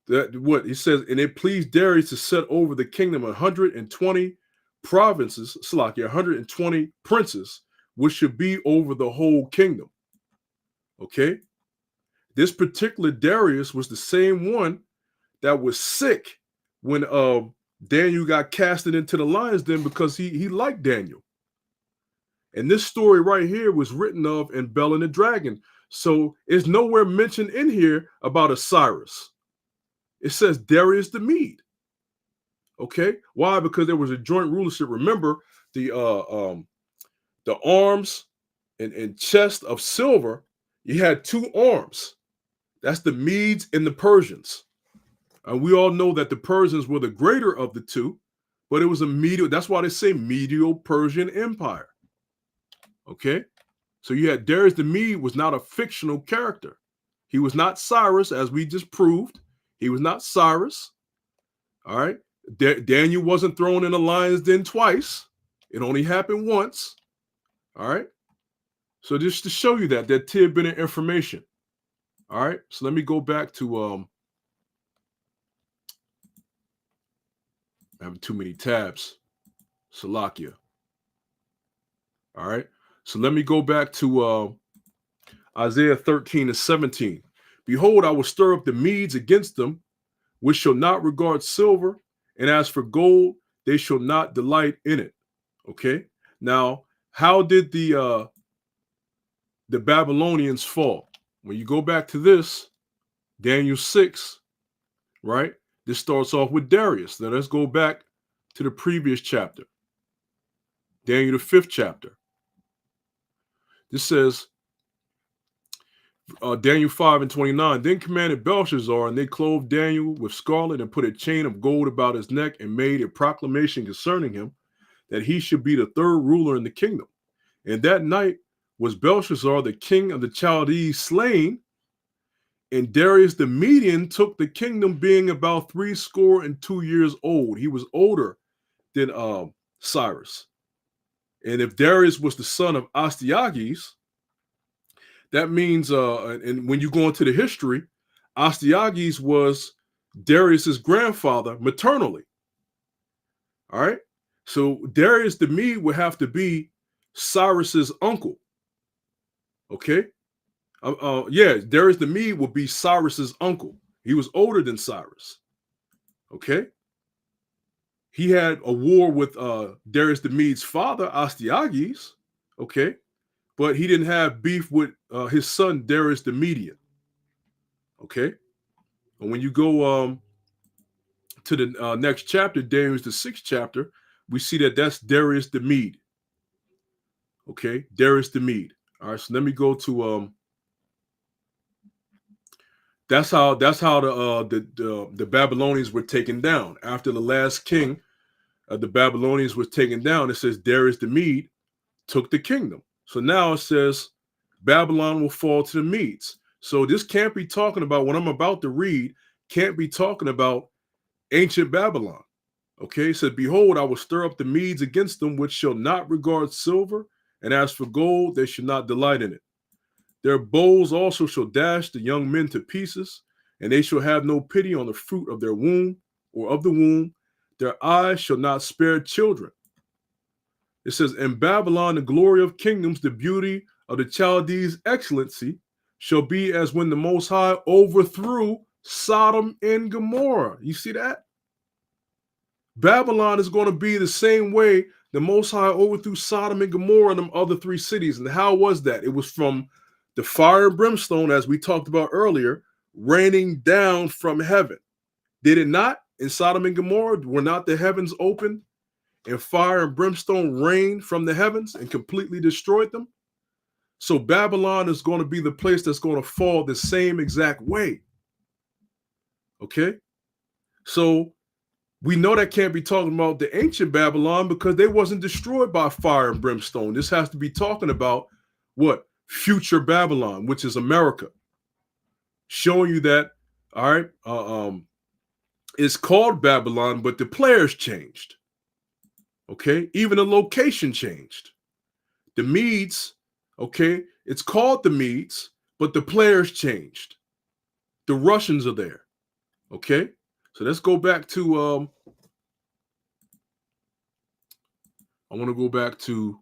That what he says, and it pleased Darius to set over the kingdom 120 provinces, Salakia, 120 princes, which should be over the whole kingdom. Okay, this particular Darius was the same one that was sick when Daniel got casted into the lions den, because he liked Daniel. And this story right here was written of in Bell and the Dragon. So it's nowhere mentioned in here about Osiris. It says Darius the Mede. Okay, why? Because there was a joint rulership. Remember the arms and chest of silver. You had two arms. That's the Medes and the Persians. And we all know that the Persians were the greater of the two, but it was a medial. That's why they say Medo-Persian Empire. Okay, so you had Darius the Mede was not a fictional character. He was not Cyrus, as we just proved. He was not Cyrus. All right. Daniel wasn't thrown in the lion's den twice. It only happened once. All right. So just to show you that tidbit of information. All right. So let me go back to I have too many tabs. Salakia. All right. So let me go back to Isaiah 13 and 17. Behold, I will stir up the Medes against them, which shall not regard silver, and as for gold, they shall not delight in it. Okay. Now, how did the Babylonians fall? When you go back to this, Daniel 6, right? This starts off with Darius. Now let's go back to the previous chapter. Daniel, the 5th chapter. This says, Daniel 5 and 29, then commanded Belshazzar, and they clothed Daniel with scarlet and put a chain of gold about his neck and made a proclamation concerning him that he should be the third ruler in the kingdom. And that night was Belshazzar, the king of the Chaldees, slain, and Darius the Median took the kingdom, being about 62 years old. He was older than Cyrus. And if Darius was the son of Astyages, that means, and when you go into the history, Astyages was Darius's grandfather maternally. All right. So Darius the Mede would have to be Cyrus's uncle. Okay. Yeah, Darius the Mede would be Cyrus's uncle. He was older than Cyrus. Okay. He had a war with Darius the Mede's father, Astyages. Okay. But he didn't have beef with his son, Darius the Median. Okay. And when you go to the next chapter, Daniel the 6th chapter, we see that that's Darius the Mede. Okay. Darius the Mede. All right. So let me go to That's how the Babylonians were taken down. After the last king of the Babylonians was taken down, it says Darius the Mede took the kingdom. So now it says Babylon will fall to the Medes. So this can't be talking about, what I'm about to read, can't be talking about ancient Babylon. Okay, it said, behold, I will stir up the Medes against them, which shall not regard silver, and as for gold, they shall not delight in it. Their bows also shall dash the young men to pieces, and they shall have no pity on the fruit of their womb or of the womb. Their eyes shall not spare children. It says, in Babylon, the glory of kingdoms, the beauty of the Chaldees' excellency, shall be as when the Most High overthrew Sodom and Gomorrah. You see that? Babylon is going to be the same way the Most High overthrew Sodom and Gomorrah and them other three cities. And how was that? It was from the fire and brimstone, as we talked about earlier, raining down from heaven. Did it not? In Sodom and Gomorrah, were not the heavens open and fire and brimstone rained from the heavens and completely destroyed them? So Babylon is going to be the place that's going to fall the same exact way. Okay? So we know that can't be talking about the ancient Babylon because they wasn't destroyed by fire and brimstone. This has to be talking about what? Future Babylon, which is America. Showing you that, all right, it's called Babylon, but the players changed. Okay? Even the location changed. The Medes, okay, it's called the Medes, but the players changed. The Russians are there. Okay? So let's go back to I want to go back to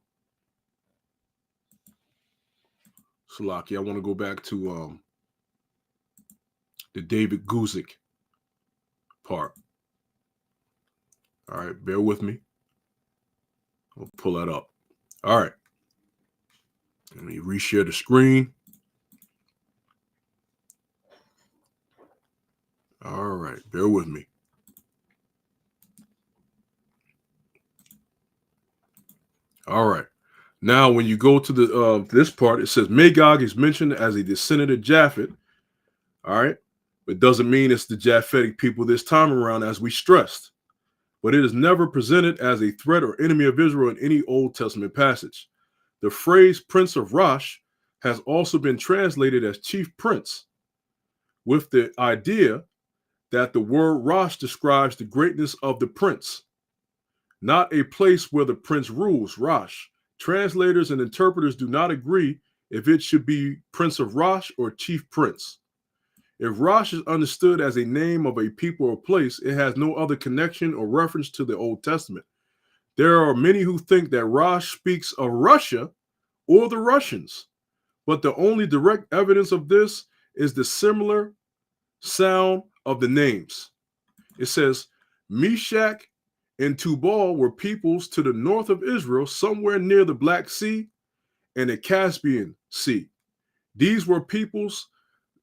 Salaki. I want to go back to the David Guzik part. All right, bear with me. I'll pull that up. All right. Let me reshare the screen. All right, bear with me. All right. Now, when you go to the this part, it says Magog is mentioned as a descendant of Japhet. All right. It doesn't mean it's the Japhetic people this time around, as we stressed. But it is never presented as a threat or enemy of Israel in any Old Testament passage. The phrase Prince of Rosh has also been translated as Chief Prince, with the idea that the word Rosh describes the greatness of the prince, not a place where the prince rules, Rosh. Translators and interpreters do not agree if it should be Prince of Rosh or Chief Prince. If Rosh is understood as a name of a people or place, it has no other connection or reference to the Old Testament. There are many who think that Rosh speaks of Russia or the Russians, but the only direct evidence of this is the similar sound of the names. It says, Meshach and Tubal were peoples to the north of Israel, somewhere near the Black Sea and the Caspian Sea. These were peoples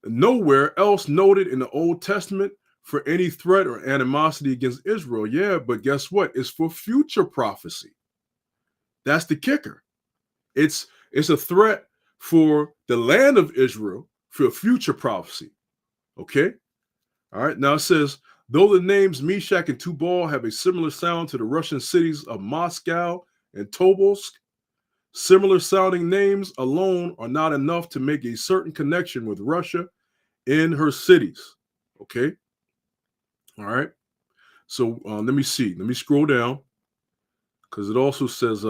nowhere else noted in the Old Testament for any threat or animosity against Israel. Yeah, but guess what? It's for future prophecy. That's the kicker. It's a threat for the land of Israel for future prophecy. Okay? All right. Now it says, though the names Meshach and Tubal have a similar sound to the Russian cities of Moscow and Tobolsk, similar sounding names alone are not enough to make a certain connection with Russia in her cities. Okay. All right. So let me see. Let me scroll down because it also says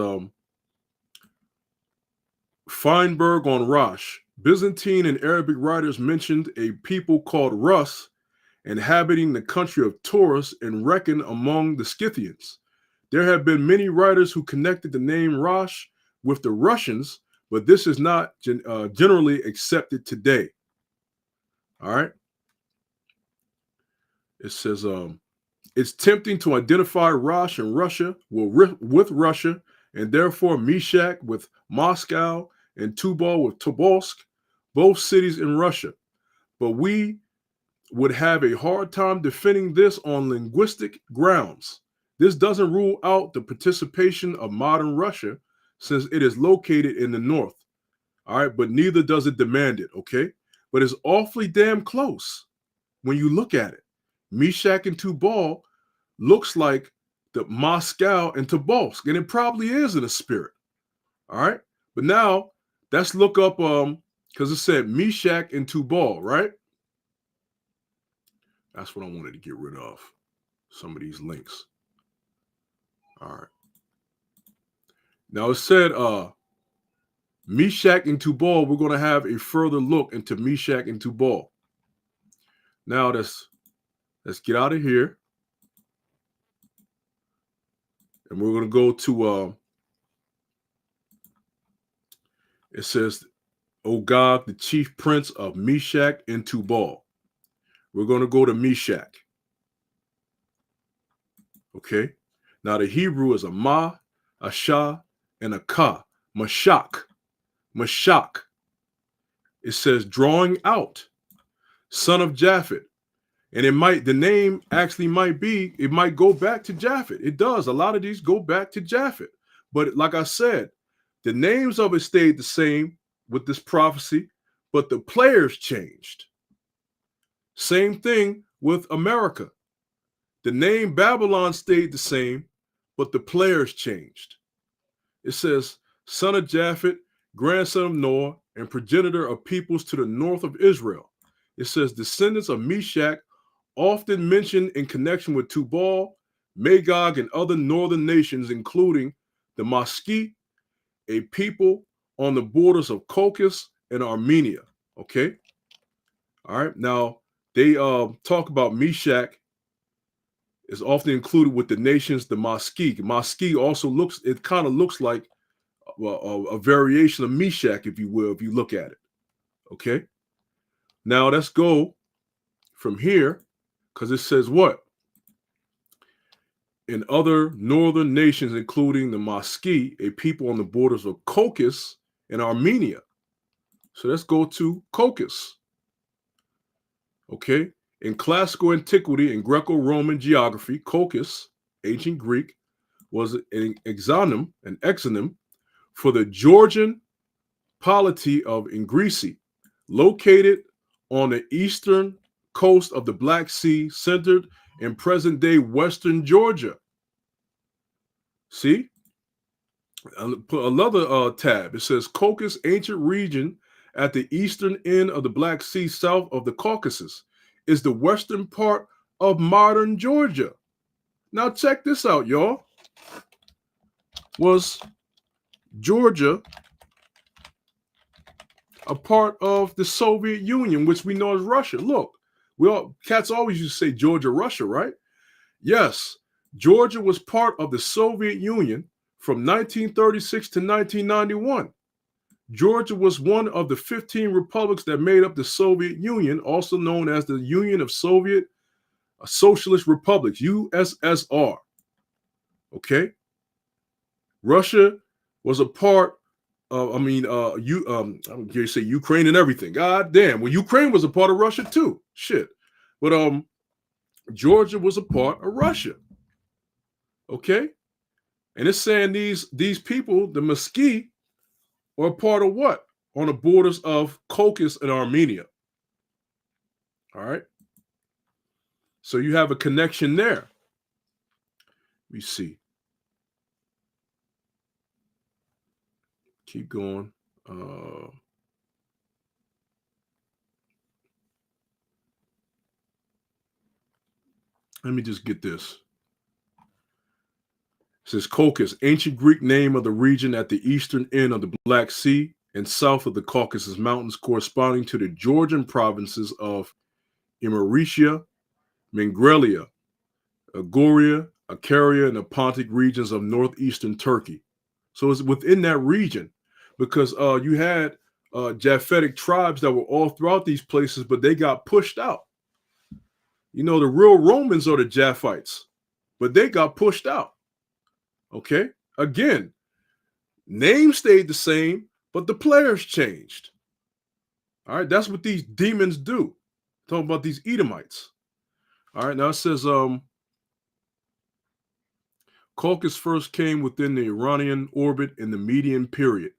Feinberg on Rosh. Byzantine and Arabic writers mentioned a people called Rus inhabiting the country of Taurus and reckoned among the Scythians. There have been many writers who connected the name Rosh with the Russians, but this is not generally accepted today. All right. It says, it's tempting to identify Rosh and Russia with Russia, and therefore Meshach with Moscow and Tubal with Tobolsk, both cities in Russia. But we would have a hard time defending this on linguistic grounds. This doesn't rule out the participation of modern Russia, since it is located in the north. All right, but neither does it demand it, okay? but it's awfully damn close when you look at it. Meshach and Tubal looks like the Moscow and Tobolsk, and it probably is in the spirit. All right, but now let's look up because it said Meshach and Tubal, right? That's what I wanted to get rid of. Some of these links. All right. Now it said Meshach and Tubal. We're going to have a further look into Meshach and Tubal. Now let's get out of here. And we're going to go to, it says, O God, the chief prince of Meshach and Tubal. We're going to go to Meshach. Okay. Now the Hebrew is a Ma, a Shah, and a Ka. Mashak. Mashak. It says drawing out, son of Japhet. And the name actually it might go back to Japhet. It does. A lot of these go back to Japhet. But like I said, the names of it stayed the same with this prophecy, but the players changed. Same thing with America. The name Babylon stayed the same, but the players changed. It says, son of Japhet, grandson of Noah, and progenitor of peoples to the north of Israel. It says, descendants of Meshach, often mentioned in connection with Tubal, Magog, and other northern nations, including the Maski, a people on the borders of Caucasus and Armenia. Okay? All right. Now, they talk about Meshach is often included with the nations, the Maski. Maski also kind of looks like a variation of Meshach, if you will, if you look at it. Okay? Now, let's go from here, because it says what? In other northern nations, including the Maski, a people on the borders of Caucasus and Armenia. So let's go to Caucasus. Okay? In classical antiquity and Greco-Roman geography, Caucasus, ancient Greek, was an exonym for the Georgian polity of Ingrisi, located on the eastern coast of the Black Sea, centered in present-day western Georgia. See? Put another tab. It says Caucasus, ancient region at the eastern end of the Black Sea, south of the Caucasus, is the western part of modern Georgia. Now check this out, y'all. Was Georgia a part of the Soviet Union, which we know as Russia? Look, cats always used to say Georgia, Russia, right? Yes, Georgia was part of the Soviet Union from 1936 to 1991. Georgia was one of the 15 republics that made up the Soviet Union, also known as the Union of Soviet Socialist Republics, USSR. Okay? Russia was a part of, I'm going to say Ukraine and everything. God damn. Well, Ukraine was a part of Russia too. Shit. But Georgia was a part of Russia. Okay? And it's saying these people, the Maski, are a part of what? On the borders of Caucasus and Armenia. All right? So you have a connection there. We see. Keep going. Let me just get this. It says Caucasus, ancient Greek name of the region at the eastern end of the Black Sea and south of the Caucasus Mountains, corresponding to the Georgian provinces of Imertia, Mingrelia, Agoria, Acaria, and the Pontic regions of northeastern Turkey. So it's within that region, because you had Japhetic tribes that were all throughout these places, but they got pushed out. You know, the real Romans are the Japhites, but they got pushed out. Okay? Again, name stayed the same, but the players changed. All right? That's what these demons do. Talking about these Edomites. All right, now it says Caucasus first came within the Iranian orbit in the Median period,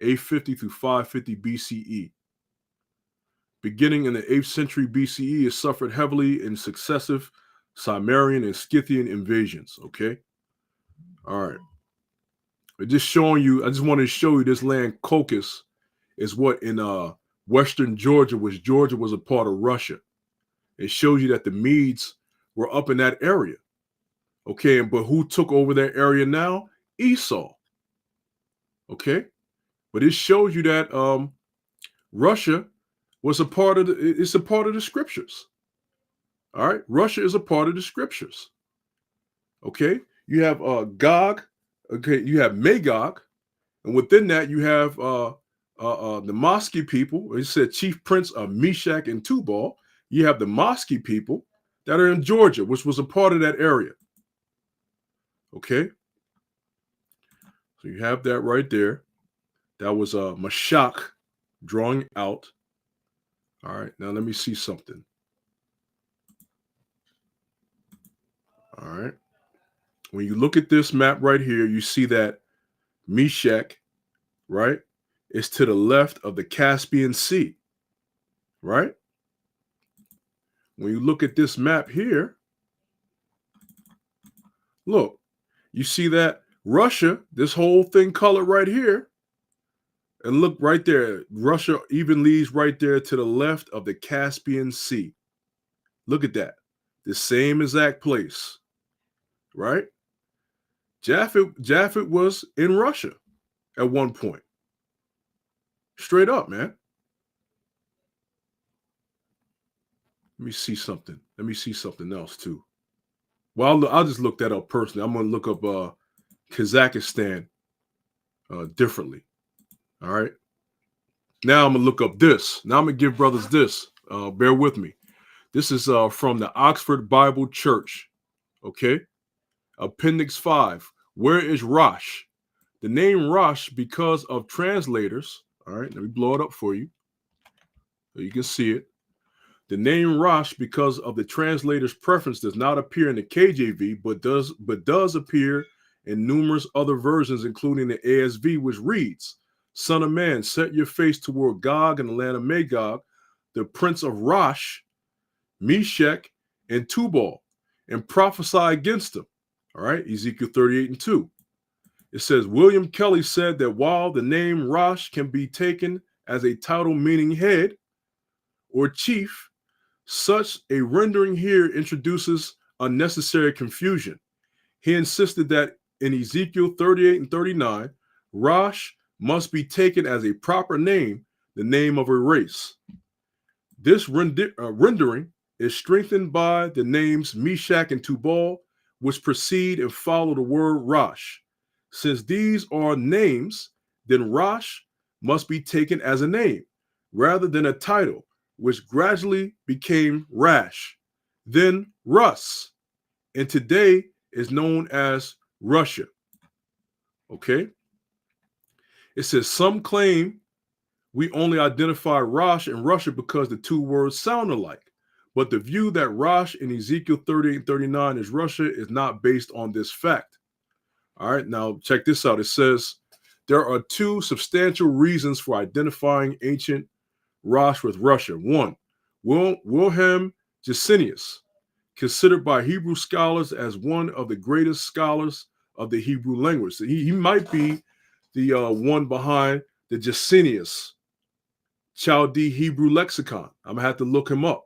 850 through 550 BCE. beginning in the 8th century BCE, it suffered heavily in successive Cimmerian and Scythian invasions. Okay. All right. But just showing you, I just wanted to show you this land Caucasus is what in western Georgia, which Georgia was a part of Russia. It shows you that the Medes were up in that area. Okay, but who took over that area now? Esau. Okay, but it shows you that Russia was a part of it's a part of the scriptures. All right, Russia is a part of the scriptures. Okay, you have Gog. Okay, you have Magog, and within that you have the Mosque people. It said chief prince of Meshach and Tubal. You have the Mosque people that are in Georgia, which was a part of that area. Okay, so you have that right there. That was Meshach drawing out. All right, now let me see something. All right. When you look at this map right here, you see that Meshach, right, is to the left of the Caspian Sea, right? When you look at this map here, look, you see that Russia, this whole thing colored right here, and look right there, Russia even leads right there to the left of the Caspian Sea. Look at that, the same exact place, right? Japhet was in Russia at one point. Straight up, man. Let me see something. Let me see something else too. Well, I'll just look that up personally. I'm going to look up Kazakhstan differently. All right. Now I'm going to look up this. Now I'm going to give brothers this. Bear with me. This is from the Oxford Bible Church. Okay. Appendix 5. Where is Rosh? The name Rosh, because of translators. All right. Let me blow it up for you so you can see it. The name Rosh, because of the translator's preference, does not appear in the KJV, but does appear in numerous other versions, including the ASV, which reads, "Son of man, set your face toward Gog and the land of Magog, the prince of Rosh, Meshach, and Tubal, and prophesy against them." All right, Ezekiel 38:2. It says, William Kelly said that while the name Rosh can be taken as a title meaning head or chief, such a rendering here introduces unnecessary confusion. He insisted that in Ezekiel 38 and 39, Rosh must be taken as a proper name, the name of a race. This rendering is strengthened by the names Meshach and Tubal, which precede and follow the word Rosh. Since these are names, then Rosh must be taken as a name rather than a title, which gradually became Rash, then Rus, and today is known as Russia. Okay? It says, some claim we only identify Rosh and Russia because the two words sound alike, but the view that Rosh in Ezekiel 38 and 39 is Russia is not based on this fact. All right, now check this out. It says, there are two substantial reasons for identifying ancient Rosh with Russia. One, Wilhelm Gesenius, considered by Hebrew scholars as one of the greatest scholars of the Hebrew language. So he might be the one behind the Gesenius Chaldee Hebrew lexicon. I'm going to have to look him up.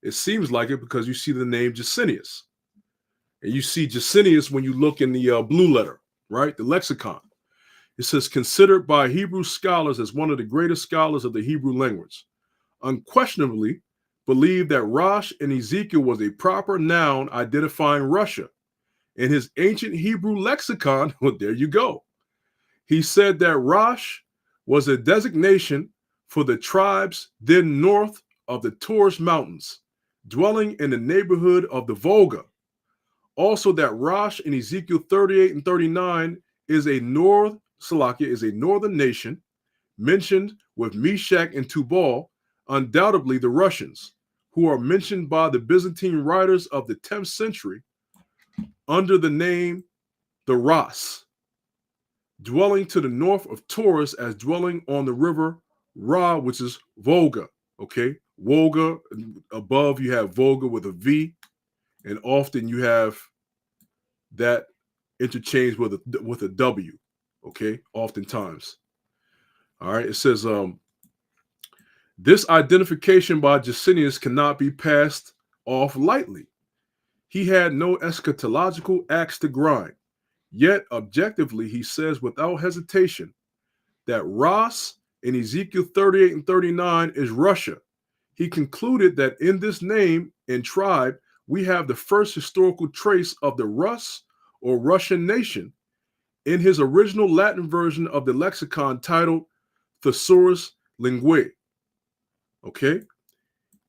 It seems like it because you see the name Gesenius. And you see Gesenius when you look in the blue letter, right? The lexicon. It says, considered by Hebrew scholars as one of the greatest scholars of the Hebrew language. Unquestionably believed that Rosh in Ezekiel was a proper noun identifying Russia. In his ancient Hebrew lexicon, well, there you go. He said that Rosh was a designation for the tribes then north of the Taurus Mountains, dwelling in the neighborhood of the Volga. Also that Rosh in Ezekiel 38 and 39 is a northern nation mentioned with Meshach and Tubal, undoubtedly the Russians, who are mentioned by the Byzantine writers of the 10th century under the name the Ras, dwelling to the north of Taurus as dwelling on the river Ra, which is Volga. Okay, Volga, above you have Volga with a V, and often you have that interchanged with a W. Okay, oftentimes. All right, it says this identification by Jusinius cannot be passed off lightly. He had no eschatological axe to grind. Yet, objectively, he says without hesitation that Ras in Ezekiel 38 and 39 is Russia. He concluded that in this name and tribe, we have the first historical trace of the Rus or Russian nation in his original Latin version of the lexicon titled Thesaurus Linguae. Okay?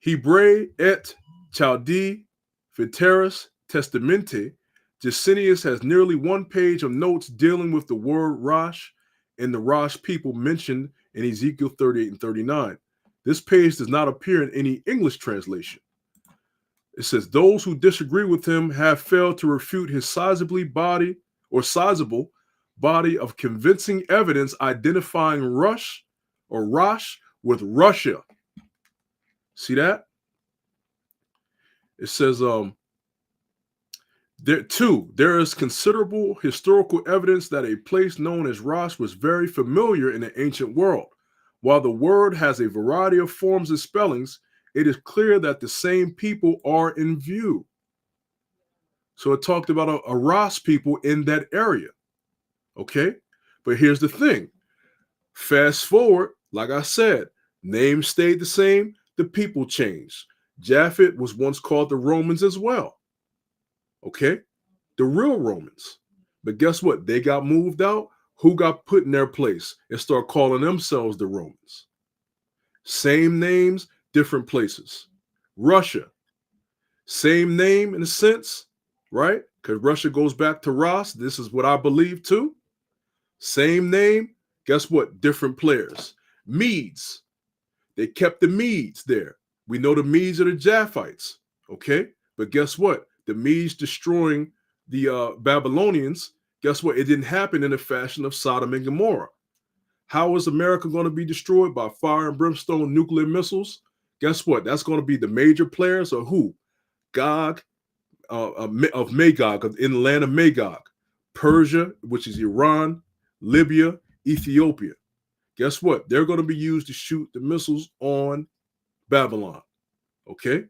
Hebrae et Chaldee Veteris Testamente. Jusinius has nearly 1 page of notes dealing with the word Rosh and the Rosh people mentioned in Ezekiel 38 and 39. This page does not appear in any English translation. It says, those who disagree with him have failed to refute his sizable body of convincing evidence identifying Rosh with Russia. See that? It says, there is considerable historical evidence that a place known as Rosh was very familiar in the ancient world. While the word has a variety of forms and spellings, it is clear that the same people are in view. So it talked about a Rosh people in that area. Okay? But here's the thing. Fast forward, like I said, names stayed the same, the people changed. Japhet was once called the Romans as well. Okay? The real Romans. But guess what? They got moved out. Who got put in their place and start calling themselves the Romans? Same names, different places. Russia. Same name in a sense, right? Because Russia goes back to Ras. This is what I believe too. Same name. Guess what? Different players. Medes. They kept the Medes there. We know the Medes are the Japhites. Okay? But guess what? The Medes destroying the Babylonians, guess what? It didn't happen in the fashion of Sodom and Gomorrah. How is America going to be destroyed? By fire and brimstone nuclear missiles? Guess what? That's going to be the major players or who? Gog of Magog, in the land of Magog. Persia, which is Iran, Libya, Ethiopia. Guess what? They're going to be used to shoot the missiles on Babylon. Okay?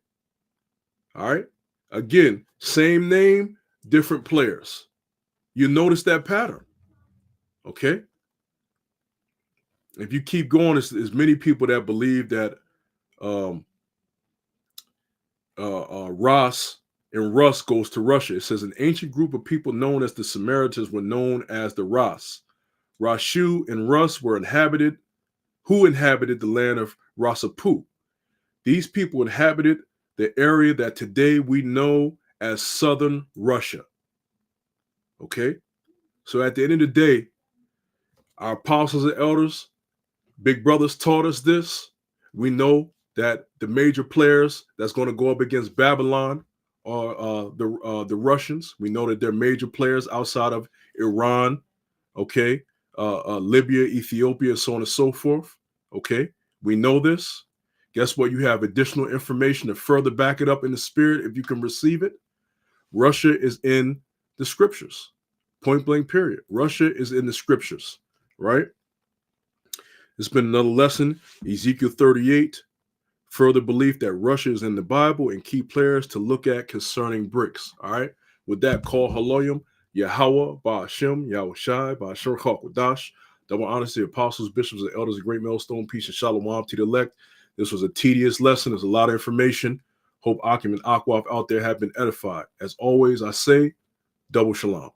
All right? Again, same name, different players. You notice that pattern. Okay? If you keep going, there's many people that believe that Ras and Rus goes to Russia. It says an ancient group of people known as the Samaritans were known as the Ras. Rashu and Rus were inhabited the land of Rasapu. These people inhabited the area that today we know as southern Russia. Okay? So at the end of the day, our apostles and elders, big brothers taught us this. We know that the major players that's going to go up against Babylon are the Russians. We know that they're major players outside of Iran, okay, Libya, Ethiopia, so on and so forth. Okay, we know this. Guess what? You have additional information to further back it up in the spirit if you can receive it. Russia is in the scriptures. Point blank, period. Russia is in the scriptures, right? It's been another lesson. Ezekiel 38. Further belief that Russia is in the Bible and key players to look at concerning BRICS. All right. With that, call Haloyim, Yahweh, Ba'ashem, Yahushai, Ba'asher Chakwadash. Double honors to the apostles, bishops, and elders, a great millstone, peace and shalom to the elect. This was a tedious lesson. There's a lot of information. Hope Akim and Akwaf out there have been edified. As always, I say, double shalom.